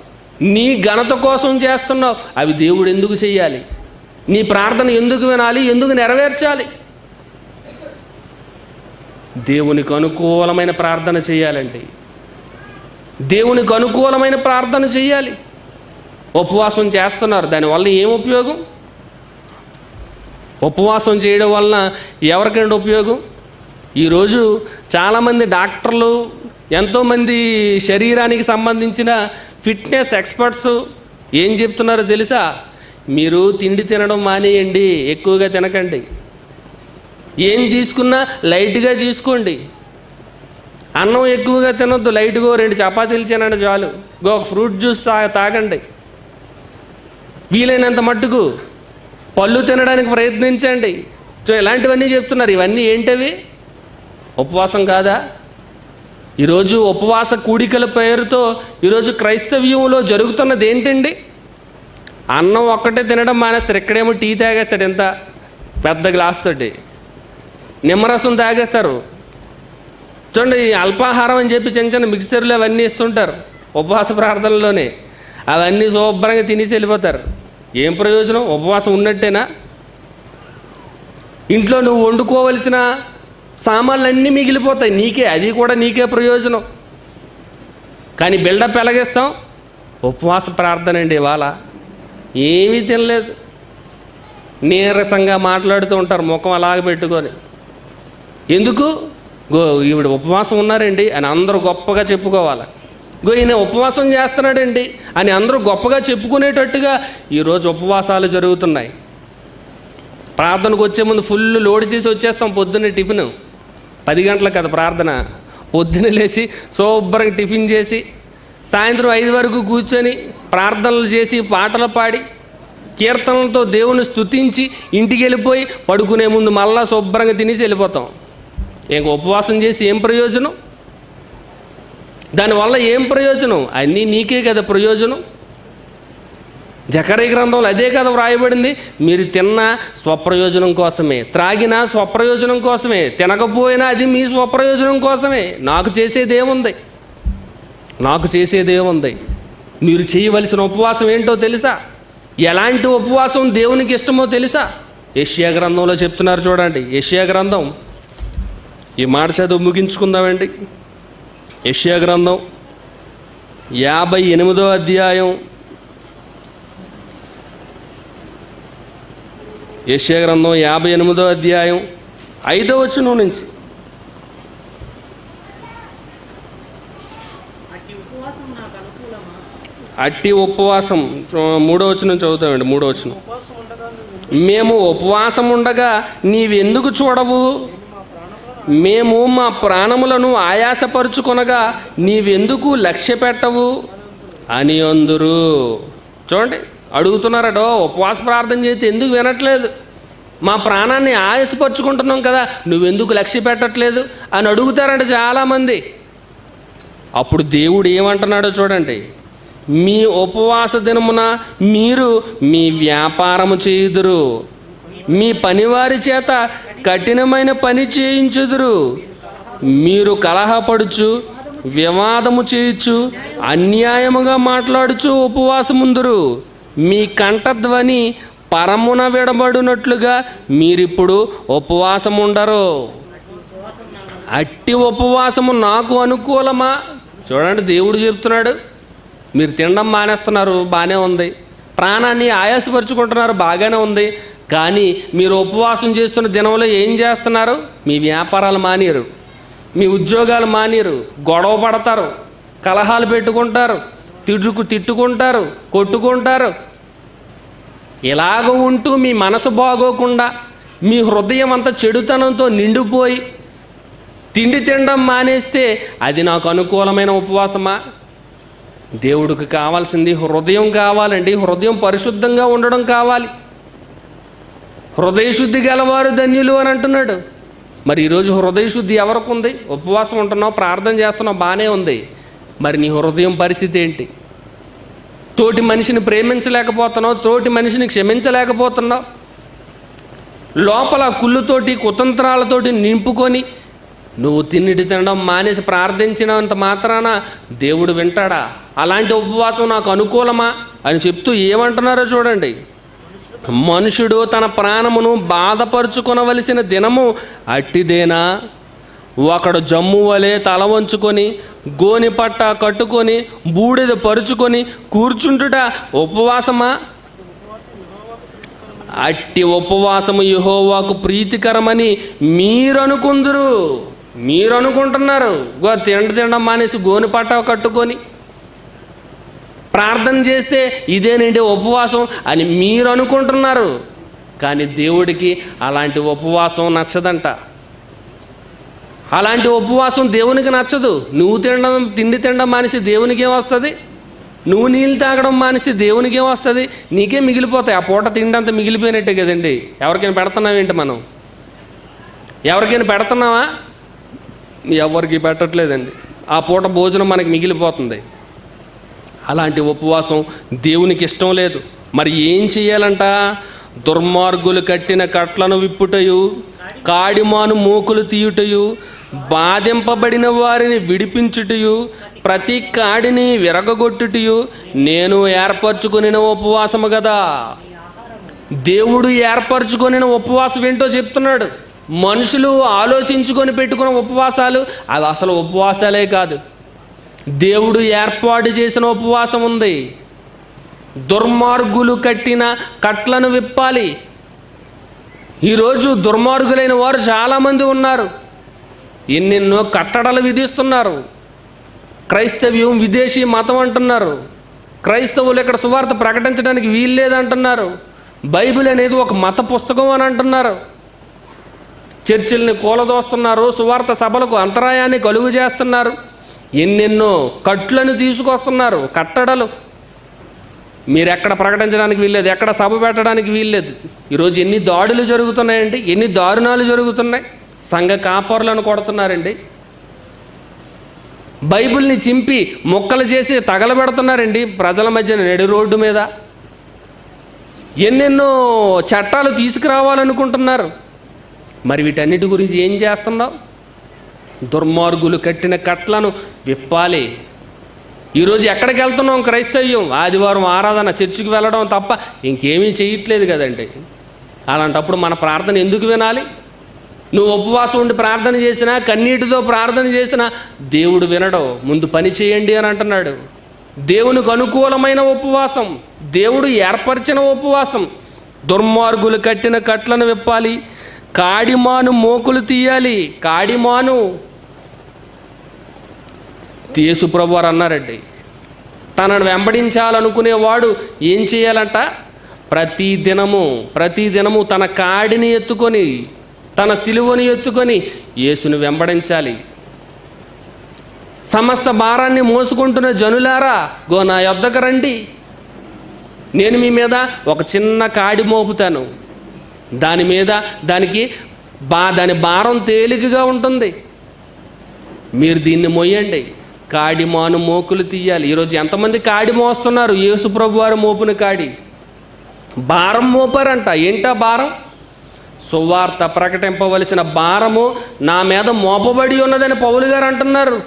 నీ ఘనత కోసం చేస్తున్నావు. అవి దేవుడు ఎందుకు చెయ్యాలి? నీ ప్రార్థన ఎందుకు వినాలి? ఎందుకు నెరవేర్చాలి? దేవునికి అనుకూలమైన ప్రార్థన చేయాలండి. దేవునికి అనుకూలమైన ప్రార్థన చేయాలి. ఉపవాసం చేస్తున్నారు, దానివల్ల ఏం ఉపయోగం? ఉపవాసం చేయడం వలన ఎవరికంటే ఉపయోగం? ఈరోజు చాలామంది డాక్టర్లు, ఎంతోమంది శరీరానికి సంబంధించిన ఫిట్నెస్ ఎక్స్పర్ట్స్ ఏం చెప్తున్నారో తెలుసా? మీరు తిండి తినడం మానేయండి, ఎక్కువగా తినకండి, ఏం తీసుకున్నా లైట్గా తీసుకోండి, అన్నం ఎక్కువగా తినొద్దు, లైట్గా 2 చపాతీలు తినండి చాలు, ఒక ఫ్రూట్ జ్యూస్ తాగండి, వీలైనంత మట్టుకు పళ్ళు తినడానికి ప్రయత్నించండి. సో ఇలాంటివన్నీ చెప్తున్నారు. ఇవన్నీ ఏంటవి? ఉపవాసం కాదా? ఈరోజు ఉపవాస కూడికల పేరుతో ఈరోజు క్రైస్తవ్యంలో జరుగుతున్నది ఏంటండి? అన్నం ఒక్కటే తినడం మానేస్తారు. ఇక్కడేమో టీ తాగేస్తాడు, ఎంత పెద్ద గ్లాస్ తోటి నిమ్మరసం తాగేస్తారు. చూడండి, అల్పాహారం అని చెప్పి చిన్న చిన్న మిక్చర్లు అవన్నీ ఇస్తుంటారు ఉపవాస ప్రార్థనలోనే. అవన్నీ శుభ్రంగా తినేసి వెళ్ళిపోతారు. ఏం ప్రయోజనం? ఉపవాసం ఉన్నట్టేనా? ఇంట్లో నువ్వు వండుకోవలసిన సామాన్లు అన్నీ మిగిలిపోతాయి నీకే, అది కూడా నీకే ప్రయోజనం. కానీ బిల్డప్ ఎలాగేస్తాం? ఉపవాస ప్రార్థన అండి. ఇవాళ ఏమీ తినలేదు, నీరసంగా మాట్లాడుతూ ఉంటారు, ముఖం అలాగ పెట్టుకొని. ఎందుకు? ఈవిడ ఉపవాసం ఉన్నారండి అని అందరూ గొప్పగా చెప్పుకోవాలి. ఈయన ఉపవాసం చేస్తున్నాడండి అని అందరూ గొప్పగా చెప్పుకునేటట్టుగా ఈరోజు ఉపవాసాలు జరుగుతున్నాయి. ప్రార్థనకు వచ్చే ముందు ఫుల్ లోడ్ చేసి వచ్చేస్తాం. పొద్దున్నే టిఫిన్ 10 గంటలకు కదా ప్రార్థన. పొద్దున్న లేచి శుభ్రంగా టిఫిన్ చేసి సాయంత్రం 5 వరకు కూర్చొని ప్రార్థనలు చేసి, పాటలు పాడి, కీర్తనలతో దేవుని స్తుతించి ఇంటికి వెళ్ళిపోయి పడుకునే ముందు మళ్ళా శుభ్రంగా తినేసి వెళ్ళిపోతాం. ఇంక ఉపవాసం చేసి ఏం ప్రయోజనం? దానివల్ల ఏం ప్రయోజనం? అన్నీ నీకే కదా ప్రయోజనం. జకర్యా గ్రంథంలో అదే కదా వ్రాయబడింది. మీరు తిన్నా స్వప్రయోజనం కోసమే, త్రాగినా స్వప్రయోజనం కోసమే, తినకపోయినా అది మీ స్వప్రయోజనం కోసమే. నాకు చేసేది ఏముంది? నాకు చేసేదేముంది? మీరు చేయవలసిన ఉపవాసం ఏంటో తెలుసా? ఎలాంటి ఉపవాసం దేవునికి ఇష్టమో తెలుసా? యెషయా గ్రంథంలో చెప్తున్నారు చూడండి. యెషయా గ్రంథం, ఈ మాట చదువు ముగించుకుందామండి. యెషయా గ్రంథం 58వ అధ్యాయం, యెషయా గ్రంథం 58వ అధ్యాయం 5వ వచనం నుంచి. అట్టి ఉపవాసం 3వ వచనం చదువుతామండి. 3వ వచనం, మేము ఉపవాసం ఉండగా నీవెందుకు చూడవు? మేము మా ప్రాణములను ఆయాసపరుచుకొనగా నీవెందుకు లక్ష్య పెట్టవు అని అందురు. చూడండి, అడుగుతున్నారట, ఉపవాస ప్రార్థన చేస్తే ఎందుకు వినట్లేదు? మా ప్రాణాన్ని ఆయాసపరుచుకుంటున్నాం కదా, నువ్వెందుకు లక్ష్య పెట్టట్లేదు అని అడుగుతారంట చాలామంది. అప్పుడు దేవుడు ఏమంటున్నాడో చూడండి. మీ ఉపవాస దినమున మీరు మీ వ్యాపారము చేయుదురు, మీ పనివారి చేత కఠినమైన పని చేయించుదురు, మీరు కలహపడుచు వివాదము చేయొచ్చు అన్యాయముగా మాట్లాడుచు ఉపవాసముందురు, మీ కంఠధ్వని పరమున విడబడినట్లుగా మీరిప్పుడు ఉపవాసం ఉండరు. అట్టి ఉపవాసము నాకు అనుకూలమా? చూడండి, దేవుడు చెప్తున్నాడు. మీరు తినడం మానేస్తున్నారు, బాగానే ఉంది. ప్రాణాన్ని ఆయాసపరుచుకుంటున్నారు, బాగానే ఉంది. కానీ మీరు ఉపవాసం చేస్తున్న దినంలో ఏం చేస్తున్నారు? మీ వ్యాపారాలు మానేరు, మీ ఉద్యోగాలు మానేరు, గొడవ పడతారు, కలహాలు పెట్టుకుంటారు, తిట్టుకుంటారు, కొట్టుకుంటారు. ఇలాగ ఉంటూ మీ మనసు బాగోకుండా మీ హృదయం అంతా చెడుతనంతో నిండిపోయి తిండి తినడం మానేస్తే అది నాకు అనుకూలమైన ఉపవాసమా? దేవుడికి కావాల్సింది హృదయం కావాలండి. హృదయం పరిశుద్ధంగా ఉండడం కావాలి. హృదయశుద్ధి గలవారు ధన్యులు అని అంటున్నాడు. మరి ఈరోజు హృదయశుద్ధి ఎవరికి ఉంది? ఉపవాసం ఉంటున్నావు, ప్రార్థన చేస్తున్నావు, బాగానే ఉంది. మరి నీ హృదయం పరిస్థితి ఏంటి? తోటి మనిషిని ప్రేమించలేకపోతున్నావు, తోటి మనిషిని క్షమించలేకపోతున్నావు. లోపల కుళ్ళుతోటి కుతంత్రాలతోటి నింపుకొని నువ్వు తినడం మానేసి ప్రార్థించినంత మాత్రాన దేవుడు వింటాడా? అలాంటి ఉపవాసం నాకు అనుకూలమా అని చెప్తూ ఏమంటున్నారో చూడండి. మనుషుడు తన ప్రాణమును బాధపరుచుకొనవలసిన దినము అట్టిదేనా? ఒకడు జమ్ము వలె తల వంచుకొని గోని పట్ట కట్టుకొని బూడిద పరుచుకొని కూర్చుంటుట ఉపవాసమా? అట్టి ఉపవాసము యెహోవాకు ప్రీతికరమని మీరనుకుందురు. మీరు అనుకుంటున్నారు. తినడం మానేసి గోని పట్ట కట్టుకొని ప్రార్థన చేస్తే ఇదేనండి ఉపవాసం అని మీరు అనుకుంటున్నారు. కానీ దేవుడికి అలాంటి ఉపవాసం నచ్చదంట. అలాంటి ఉపవాసం దేవునికి నచ్చదు. నువ్వు తిండి తినడం మానేసి దేవునికి ఏమొస్తుంది? నువ్వు నీళ్ళు తాగడం మానేసి దేవునికి ఏమొస్తుంది? నీకే మిగిలిపోతాయి. ఆ పూట తిండంతా మిగిలిపోయినట్టే కదండి. ఎవరికైనా పెడుతున్నావేంటి? మనం ఎవరికైనా పెడుతున్నావా? ఎవరికి పెట్టట్లేదండి. ఆ పూట భోజనం మనకి మిగిలిపోతుంది. అలాంటి ఉపవాసం దేవునికి ఇష్టం లేదు. మరి ఏం చేయాలంట? దుర్మార్గులు కట్టిన కట్లను విప్పుటయు, కాడిమాను మోకులు తీయుటయు, బాధింపబడిన వారిని విడిపించుటయు, ప్రతి కాడిని విరగగొట్టుటయు నేను ఏర్పరచుకొనిన ఉపవాసము కదా. దేవుడు ఏర్పరచుకొనిన ఉపవాసం ఏంటో చెప్తున్నాడు. మనుషులు ఆలోచించుకొని పెట్టుకున్న ఉపవాసాలు అవి అసలు ఉపవాసాలే కాదు. దేవుడు ఏర్పాటు చేసిన ఉపవాసం ఉంది. దుర్మార్గులు కట్టిన కట్లను విప్పాలి. ఈరోజు దుర్మార్గులైన వారు చాలామంది ఉన్నారు. ఎన్నెన్నో కట్టడలు విధిస్తున్నారు. క్రైస్తవ్యం విదేశీ మతం అంటున్నారు. క్రైస్తవులు ఇక్కడ సువార్త ప్రకటించడానికి వీల్లేదంటున్నారు. బైబిల్ అనేది ఒక మత పుస్తకం అని అంటున్నారు. చర్చిల్ని కూలదోస్తున్నారు. సువార్త సభలకు అంతరాయాన్ని కలుగు చేస్తున్నారు. ఎన్నెన్నో కట్లను తీసుకొస్తున్నారు. కట్టడలు మీరు ఎక్కడ ప్రకటించడానికి వీల్లేదు, ఎక్కడ సభ పెట్టడానికి వీల్లేదు. ఈరోజు ఎన్ని దాడులు జరుగుతున్నాయండి, ఎన్ని దారుణాలు జరుగుతున్నాయి. సంఘ కాపరులను కొడుతున్నారండి. బైబిల్ని చింపి ముక్కలు చేసి తగలబెడుతున్నారండి ప్రజల మధ్యన నడి రోడ్డు మీద. ఎన్నెన్నో చట్టాలు తీసుకురావాలనుకుంటున్నారు. మరి వీటన్నిటి గురించి ఏం చేస్తున్నావు? దుర్మార్గులు కట్టిన కట్లను విప్పాలి. ఈరోజు ఎక్కడికి వెళ్తున్నాం? క్రైస్తవ్యం, ఆదివారం ఆరాధన, చర్చికి వెళ్ళడం తప్ప ఇంకేమీ చేయట్లేదు కదండి. అలాంటప్పుడు మన ప్రార్థన ఎందుకు వినాలి? నువ్వు ఉపవాసం ఉండి ప్రార్థన చేసినా, కన్నీటితో ప్రార్థన చేసినా దేవుడు వినడం. ముందు పని చేయండి అని అంటున్నాడు. దేవునికి అనుకూలమైన ఉపవాసం, దేవుడు ఏర్పరిచిన ఉపవాసం. దుర్మార్గులు కట్టిన కట్లను విప్పాలి, కాడిమాను మోకులు తీయాలి. కాడిమాను యేసు ప్రభువు వారు అన్నారండి, తనను వెంబడించాలనుకునేవాడు ఏం చేయాలంట? ప్రతిదినము తన కాడిని ఎత్తుకొని, తన సిలువని ఎత్తుకొని యేసును వెంబడించాలి. సమస్త భారాన్ని మోసుకుంటున్న జనులారా, నా యొద్దకు రండి, నేను మీ మీద ఒక చిన్న కాడి మోపుతాను. దాని భారం తేలికగా ఉంటుంది, మీరు దీన్ని మోయండి. కాడిమాను మోకులు తీయాలి. ఈరోజు ఎంతమంది కాడి మోస్తున్నారు? యేసు ప్రభు వారు మోపున కాడి, భారం మోపారంట. ఏంటా భారం? సువార్త ప్రకటింపవలసిన భారము నా మీద మోపబడి ఉన్నదని పౌలు గారు అంటున్నారు.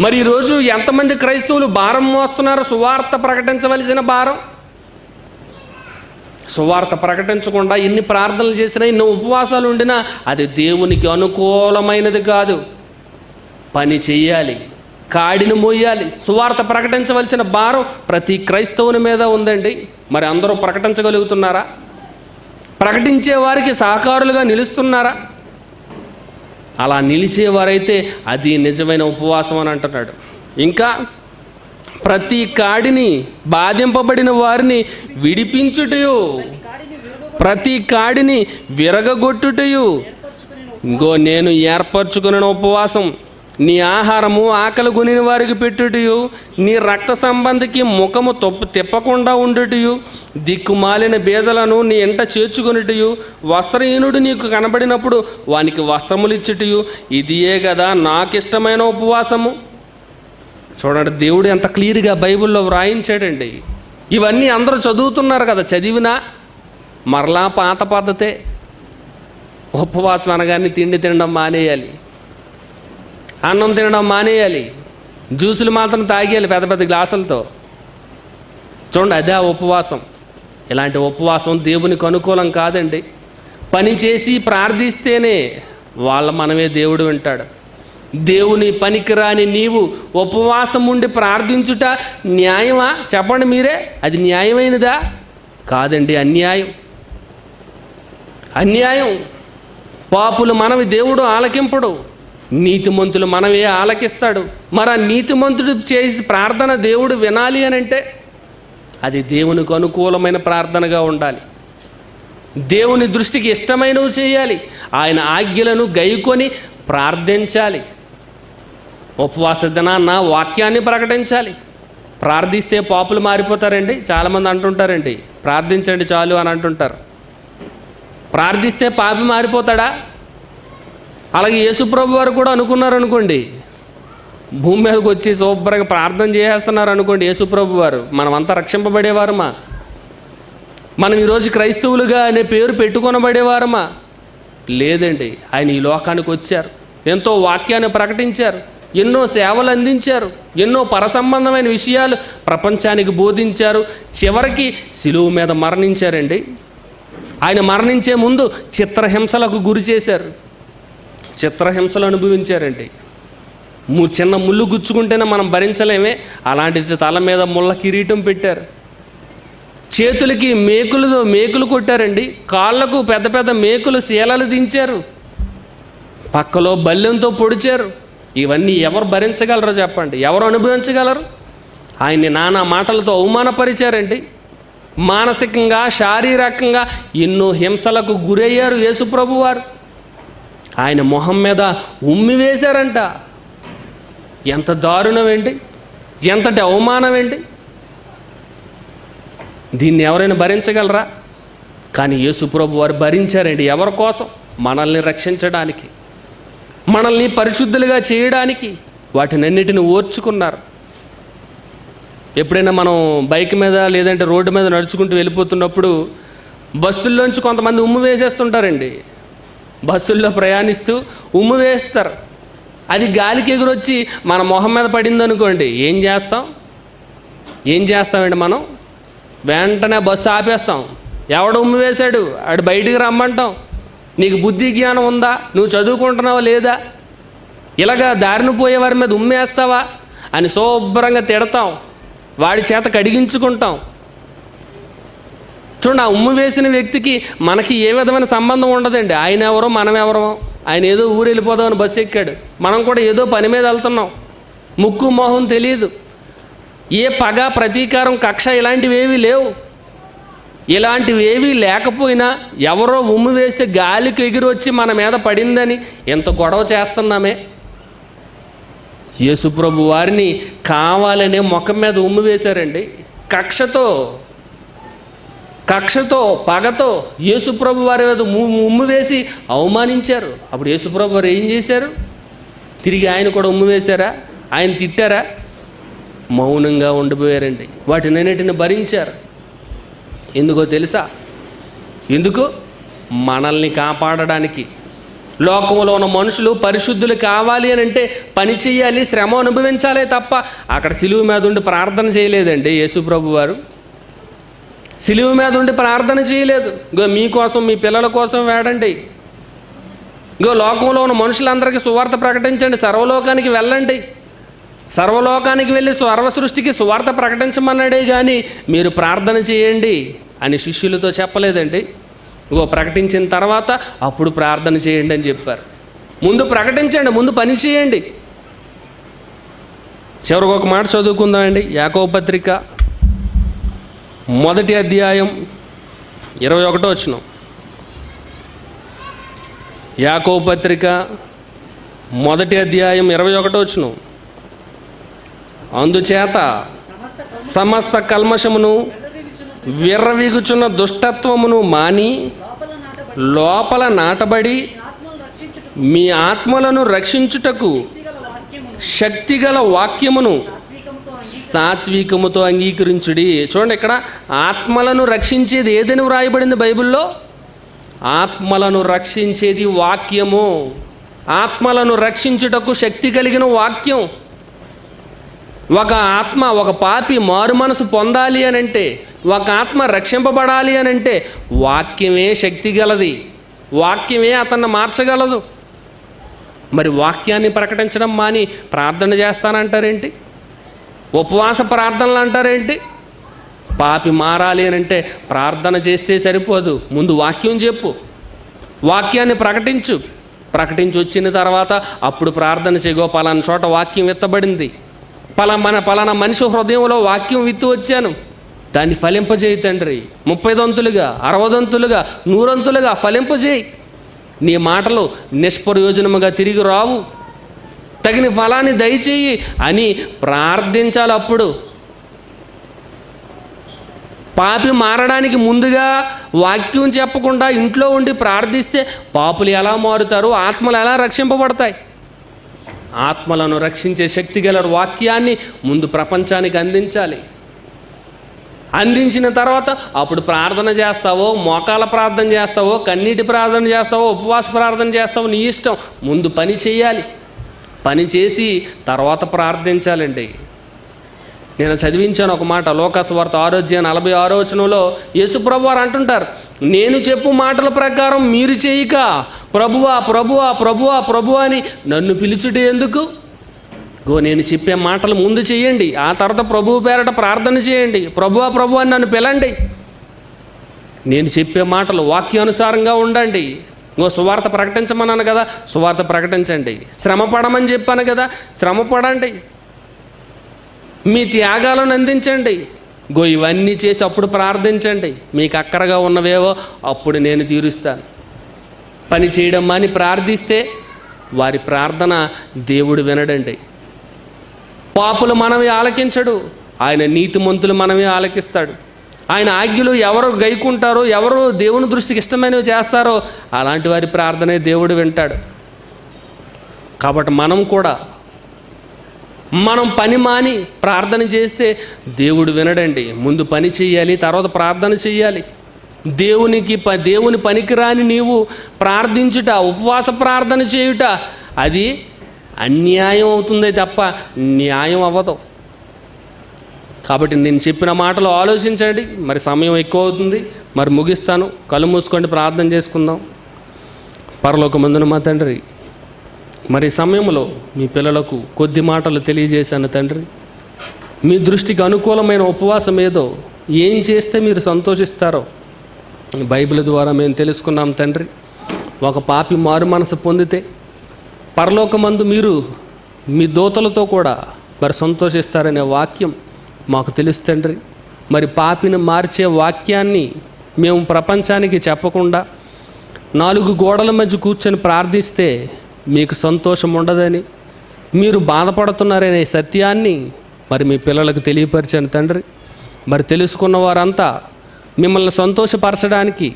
మరి ఈరోజు ఎంతమంది క్రైస్తవులు భారం మోస్తున్నారు? సువార్త ప్రకటించవలసిన భారం. సువార్త ప్రకటించకుండా ఎన్ని ప్రార్థనలు చేసినా, ఎన్ని ఉపవాసాలు ఉండినా అది దేవునికి అనుకూలమైనది కాదు. పని చెయ్యాలి, కాడిని మోయాలి. సువార్త ప్రకటించవలసిన భారం ప్రతి క్రైస్తవుని మీద ఉందండి. మరి అందరూ ప్రకటించగలుగుతున్నారా? ప్రకటించే వారికి సహకారులుగా నిలుస్తున్నారా? అలా నిలిచేవారైతే అది నిజమైన ఉపవాసం అని అంటున్నాడు. ఇంకా ప్రతి కాడిని, బాధింపబడిన వారిని విడిపించుటయు, ప్రతి కాడిని విరగగొట్టుటయు నేను ఏర్పరచుకున్న ఉపవాసం. నీ ఆహారము ఆకలి కొనిన వారికి పెట్టుటయు, నీ రక్త సంబంధికి ముఖము తిప్పకుండా ఉండుటయు, దిక్కుమాలిన బేదలను నీ ఎంట చేర్చుకొనుటయు, వస్త్రహీనుడు నీకు కనబడినప్పుడు వానికి వస్త్రములు ఇచ్చుటయు, ఇదియే కదా నాకిష్టమైన ఉపవాసము. చూడండి, దేవుడు ఎంత క్లియర్గా బైబిల్లో వ్రాయించాడండి. ఇవన్నీ అందరూ చదువుతున్నారు కదా, చదివినా మరలా పాత పద్ధతే. ఉపవాసం అనగానే తిండి తినడం మానేయాలి, అన్నం తినడం మానేయాలి, జ్యూసులు మాత్రం తాగేయాలి పెద్ద పెద్ద గ్లాసులతో. చూడండి, అదే ఉపవాసం. ఇలాంటి ఉపవాసం దేవునికి అనుకూలం కాదండి. పని చేసి ప్రార్థిస్తేనే మనమే దేవుడు వింటాడు. దేవుని పనికిరాని నీవు ఉపవాసం ఉండి ప్రార్థించుట న్యాయమా? చెప్పండి మీరే, అది న్యాయమైనదా? కాదండి, అన్యాయం. పాపులు మనవి దేవుడు ఆలకింపడు, నీతిమంతులు మనవే ఆలకిస్తాడు. మరి ఆ నీతిమంతుడు చేసి ప్రార్థన దేవుడు వినాలి అని అంటే అది దేవునికి అనుకూలమైన ప్రార్థనగా ఉండాలి. దేవుని దృష్టికి ఇష్టమైనవి చేయాలి, ఆయన ఆజ్ఞలను గైకొని ప్రార్థించాలి. ఉపవాస దినాన్న వాక్యాన్ని ప్రకటించాలి. ప్రార్థిస్తే పాపులు మారిపోతారండి. చాలామంది అంటుంటారండి, ప్రార్థించండి చాలు అని అంటుంటారు. ప్రార్థిస్తే పాపి మారిపోతాడా? అలాగే యేసుప్రభు వారు కూడా అనుకున్నారనుకోండి, భూమి మీదకి వచ్చి శుభ్రంగా ప్రార్థన చేసేస్తున్నారు అనుకోండి యేసుప్రభు వారు, మనమంతా రక్షింపబడేవారమా? మనం ఈరోజు క్రైస్తవులుగా అనే పేరు పెట్టుకొనబడేవారమా? లేదండి. ఆయన ఈ లోకానికి వచ్చారు, ఎంతో వాక్యాన్ని ప్రకటించారు, ఎన్నో సేవలు అందించారు, ఎన్నో పరసంబంధమైన విషయాలు ప్రపంచానికి బోధించారు. చివరికి శిలువ మీద మరణించారండి. ఆయన మరణించే ముందు చిత్రహింసలకు గురి చేశారు, చిత్రహింసలు అనుభవించారండి. చిన్న ముళ్ళు గుచ్చుకుంటేనే మనం భరించలేమే, అలాంటిది తల మీద ముళ్ళ కిరీటం పెట్టారు, చేతులకి మేకులు కొట్టారండి, కాళ్ళకు పెద్ద పెద్ద మేకులు శీలలు దించారు, పక్కలో బల్లెంతో పొడిచారు. ఇవన్నీ ఎవరు భరించగలరో చెప్పండి? ఎవరు అనుభవించగలరు? ఆయన్ని నానా మాటలతో అవమానపరిచారండి. మానసికంగా, శారీరకంగా ఎన్నో హింసలకు గురయ్యారు యేసుప్రభు వారు. ఆయన మొహం మీద ఉమ్మి వేశారంట. ఎంత దారుణం ఏంటి, ఎంతటి అవమానం ఏంటి! దీన్ని ఎవరైనా భరించగలరా? కానీ యేసుప్రభు వారు భరించారండి. ఎవరి కోసం? మనల్ని రక్షించడానికి, మనల్ని పరిశుద్ధులుగా చేయడానికి వాటినన్నిటిని ఓర్చుకున్నారు. ఎప్పుడైనా మనం బైక్ మీద లేదంటే రోడ్డు మీద నడుచుకుంటూ వెళ్ళిపోతున్నప్పుడు బస్సుల్లోంచి కొంతమంది ఉమ్ము వేసేస్తుంటారండి. బస్సుల్లో ప్రయాణిస్తూ ఉమ్ము వేస్తారు. అది గాలికి ఎగురొచ్చి మన మొహం మీద పడింది అనుకోండి, ఏం చేస్తామండి మనం? వెంటనే బస్సు ఆపేస్తాం. ఎవడు ఉమ్మి వేశాడు ఆడు బయటికి రమ్మంటాం. నీకు బుద్ధి జ్ఞానం ఉందా? నువ్వు చదువుకుంటున్నావా లేదా? ఇలాగా దారిని పోయేవారి మీద ఉమ్మేస్తావా అని శుభ్రంగా తిడతాం, వాడి చేత కడిగించుకుంటాం. చూడండి, ఆ ఉమ్ము వేసిన వ్యక్తికి మనకి ఏ విధమైన సంబంధం ఉండదండి. ఆయన ఎవరో మనం ఎవరో. ఆయన ఏదో ఊరు వెళ్ళిపోదామని బస్సు ఎక్కాడు, మనం కూడా ఏదో పని మీద వెళ్తున్నాం. ముక్కు మొహం తెలియదు. ఏ పగ, ప్రతీకారం, కక్ష ఇలాంటివి ఏవీ లేవు. ఇలాంటివి ఏవీ లేకపోయినా ఎవరో ఉమ్ము వేస్తే గాలికి ఎగిరి వచ్చి మన మీద పడిందని ఎంత గొడవ చేస్తున్నామే. యేసుప్రభు వారిని కావాలనే ముఖం మీద ఉమ్ము వేశారండి. కక్షతో పగతో యేసుప్రభు వారి మీద ఉమ్ము వేసి అవమానించారు. అప్పుడు యేసుప్రభు వారు ఏం చేశారు? తిరిగి ఆయన కూడా ఉమ్ము వేశారా? ఆయన తిట్టారా? మౌనంగా ఉండిపోయారండి. వాటినన్నిటిని భరించారు. ఎందుకో తెలుసా? ఎందుకు? మనల్ని కాపాడడానికి. లోకంలో ఉన్న మనుషులు పరిశుద్ధులు కావాలి అని అంటే పని చేయాలి, శ్రమ అనుభవించాలే తప్ప అక్కడ సిలువ మీద ఉండి ప్రార్థన చేయలేదండి యేసుప్రభు వారు. సిలువ మీద ఉండి ప్రార్థన చేయలేదు. ఇంకో మీకోసం, మీ పిల్లల కోసం వేడండి. ఇంకో లోకంలో ఉన్న మనుషులందరికీ సువార్త ప్రకటించండి, సర్వలోకానికి వెళ్ళండి. సర్వలోకానికి వెళ్ళి సర్వ సృష్టికి సువార్త ప్రకటించమన్నాడే కానీ మీరు ప్రార్థన చేయండి అని శిష్యులతో చెప్పలేదండి. ఇంకో ప్రకటించిన తర్వాత అప్పుడు ప్రార్థన చేయండి అని చెప్పారు. ముందు ప్రకటించండి, ముందు పని చేయండి. చివరికి ఒక మాట చదువుకుందామండి. యాకోబు పత్రిక 1వ అధ్యాయం 21వ వచనం. యాకోబు పత్రిక 1వ అధ్యాయం 21వ వచనం. అందుచేత సమస్త కల్మషమును, విర్రవీగుచున్న దుష్టత్వమును మాని లోపల నాటబడి మీ ఆత్మలను రక్షించుటకు శక్తిగల వాక్యమును సాత్వికముతో అంగీకరించుడి. చూడండి, ఇక్కడ ఆత్మలను రక్షించేది ఏదని వ్రాయబడింది బైబిల్లో? ఆత్మలను రక్షించేది వాక్యము. ఆత్మలను రక్షించుటకు శక్తి కలిగిన వాక్యం. ఒక ఆత్మ, ఒక పాపి మారు మనసు పొందాలి అని అంటే, ఒక ఆత్మ రక్షింపబడాలి అని అంటే వాక్యమే శక్తి గలది. వాక్యమే అతన్ని మార్చగలదు. మరి వాక్యాన్ని ప్రకటించడం మాని ప్రార్థన చేస్తానంటారేంటి? ఉపవాస ప్రార్థనలు అంటారేంటి? పాపి మారాలి అని అంటే ప్రార్థన చేస్తే సరిపోదు, ముందు వాక్యం చెప్పు, వాక్యాన్ని ప్రకటించి వచ్చిన తర్వాత అప్పుడు ప్రార్థన చేయగో. పలానా చోట వాక్యం విత్తబడింది, పలానా మనిషి హృదయంలో వాక్యం విత్తు వచ్చాను, దాన్ని ఫలింపజేయి తండ్రి. 30 దంతులుగా, 60 దంతులుగా, 100 దంతులుగా ఫలింపజేయి. నీ మాటలు నిష్ప్రయోజనముగా తిరిగి రావు, తగిన ఫలాన్ని దయచేయి అని ప్రార్థించాలి. అప్పుడు పాపి మారడానికి ముందుగా వాక్యం చెప్పకుండా ఇంట్లో ఉండి ప్రార్థిస్తే పాపులు ఎలా మారుతారు? ఆత్మలు ఎలా రక్షింపబడతాయి? ఆత్మలను రక్షించే శక్తి గల వాక్యాన్ని ముందు ప్రపంచానికి అందించాలి. అందించిన తర్వాత అప్పుడు ప్రార్థన చేస్తావో, మోకాల ప్రార్థన చేస్తావో, కన్నీటి ప్రార్థన చేస్తావో, ఉపవాస ప్రార్థన చేస్తావో నీ ఇష్టం. ముందు పని చేయాలి. పని చేసి తర్వాత ప్రార్థించాలండి. నేను చదివించాను ఒక మాట, లోకాసు వార్త 6:46 వచనంలో యేసుప్రభు వారు అంటుంటారు, నేను చెప్పు మాటల ప్రకారం మీరు చేయక ప్రభువా ప్రభువా ప్రభువా ప్రభువా అని నన్ను పిలుచుటే ఎందుకు? నేను చెప్పే మాటలు ముందు చేయండి, ఆ తర్వాత ప్రభువు పేరట ప్రార్థన చేయండి. ప్రభువా ప్రభువా అని నన్ను పిలండి. నేను చెప్పే మాటలు వాక్యానుసారంగా ఉండండి. సువార్త ప్రకటించమన్నాను కదా, సువార్త ప్రకటించండి. శ్రమ పడమని చెప్పాను కదా, శ్రమ పడండి. మీ త్యాగాలను అందించండి. ఇవన్నీ చేసి అప్పుడు ప్రార్థించండి. మీకు అక్కరగా ఉన్నవేవో అప్పుడు నేను తీరుస్తాను. పని చేయడం మాని ప్రార్థిస్తే వారి ప్రార్థన దేవుడు వినడండి. పాపులు మనమే ఆలకించడు, ఆయన నీతిమంతులు మనమే ఆలకిస్తాడు. ఆయన ఆజ్ఞలు ఎవరు గైకుంటారో, ఎవరు దేవుని దృష్టికి ఇష్టమైనవి చేస్తారో అలాంటి వారి ప్రార్థనే దేవుడు వింటాడు. కాబట్టి మనం పని మాని ప్రార్థన చేస్తే దేవుడు వినడండి. ముందు పని చేయాలి, తర్వాత ప్రార్థన చేయాలి. దేవుని పనికిరాని నీవు ప్రార్థించుట, ఉపవాస ప్రార్థన చేయుట, అది అన్యాయం అవుతుందే తప్ప న్యాయం అవ్వదు. కాబట్టి నేను చెప్పిన మాటలు ఆలోచించండి. మరి సమయం ఎక్కువ అవుతుంది, మరి ముగిస్తాను. కళ్ళు మూసుకోండి, ప్రార్థన చేసుకుందాం. పరలోకమందున మా తండ్రి, మరి సమయంలో మీ పిల్లలకు కొద్ది మాటలు తెలియజేశాను తండ్రి. మీ దృష్టికి అనుకూలమైన ఉపవాసం ఏదో, ఏం చేస్తే మీరు సంతోషిస్తారో బైబిల్ ద్వారా మేము తెలుసుకున్నాం తండ్రి. ఒక పాపి మారు మనసు పొందితే పరలోకమందు మీరు మీ దూతలతో కూడా మరి సంతోషిస్తారనే వాక్యం మాకు తెలుసు తండ్రి. మరి పాపిని మార్చే వాక్యాన్ని మేము ప్రపంచానికి చెప్పకుండా 4 గోడల మధ్య కూర్చొని ప్రార్థిస్తే మీకు సంతోషం ఉండదని, మీరు బాధపడుతున్నారనే సత్యాన్ని మరి మీ పిల్లలకు తెలియపరిచాను తండ్రి. మరి తెలుసుకున్న వారంతా మిమ్మల్ని సంతోషపరచడానికి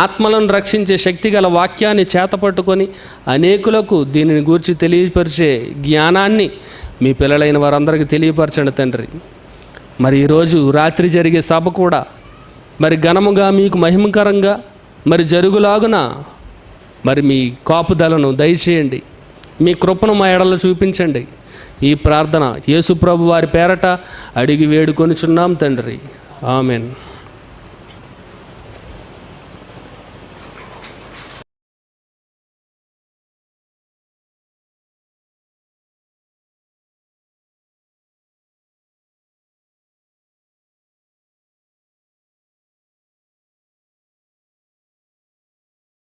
ఆత్మలను రక్షించే శక్తి గల వాక్యాన్ని చేతపట్టుకొని అనేకులకు దీనిని గూర్చి తెలియపరిచే జ్ఞానాన్ని మీ పిల్లలైన వారందరికీ తెలియపరచండి తండ్రి. మరి ఈరోజు రాత్రి జరిగే సభ కూడా మరి ఘనముగా మీకు మహిమకరంగా మరి జరుగులాగున మరి మీ కాపుదలను దయచేయండి. మీ కృపను మా ఎడల చూపించండి. ఈ ప్రార్థన యేసు ప్రభు వారి పేరట అడిగి వేడుకొనుచున్నాం తండ్రి. ఆమెన్.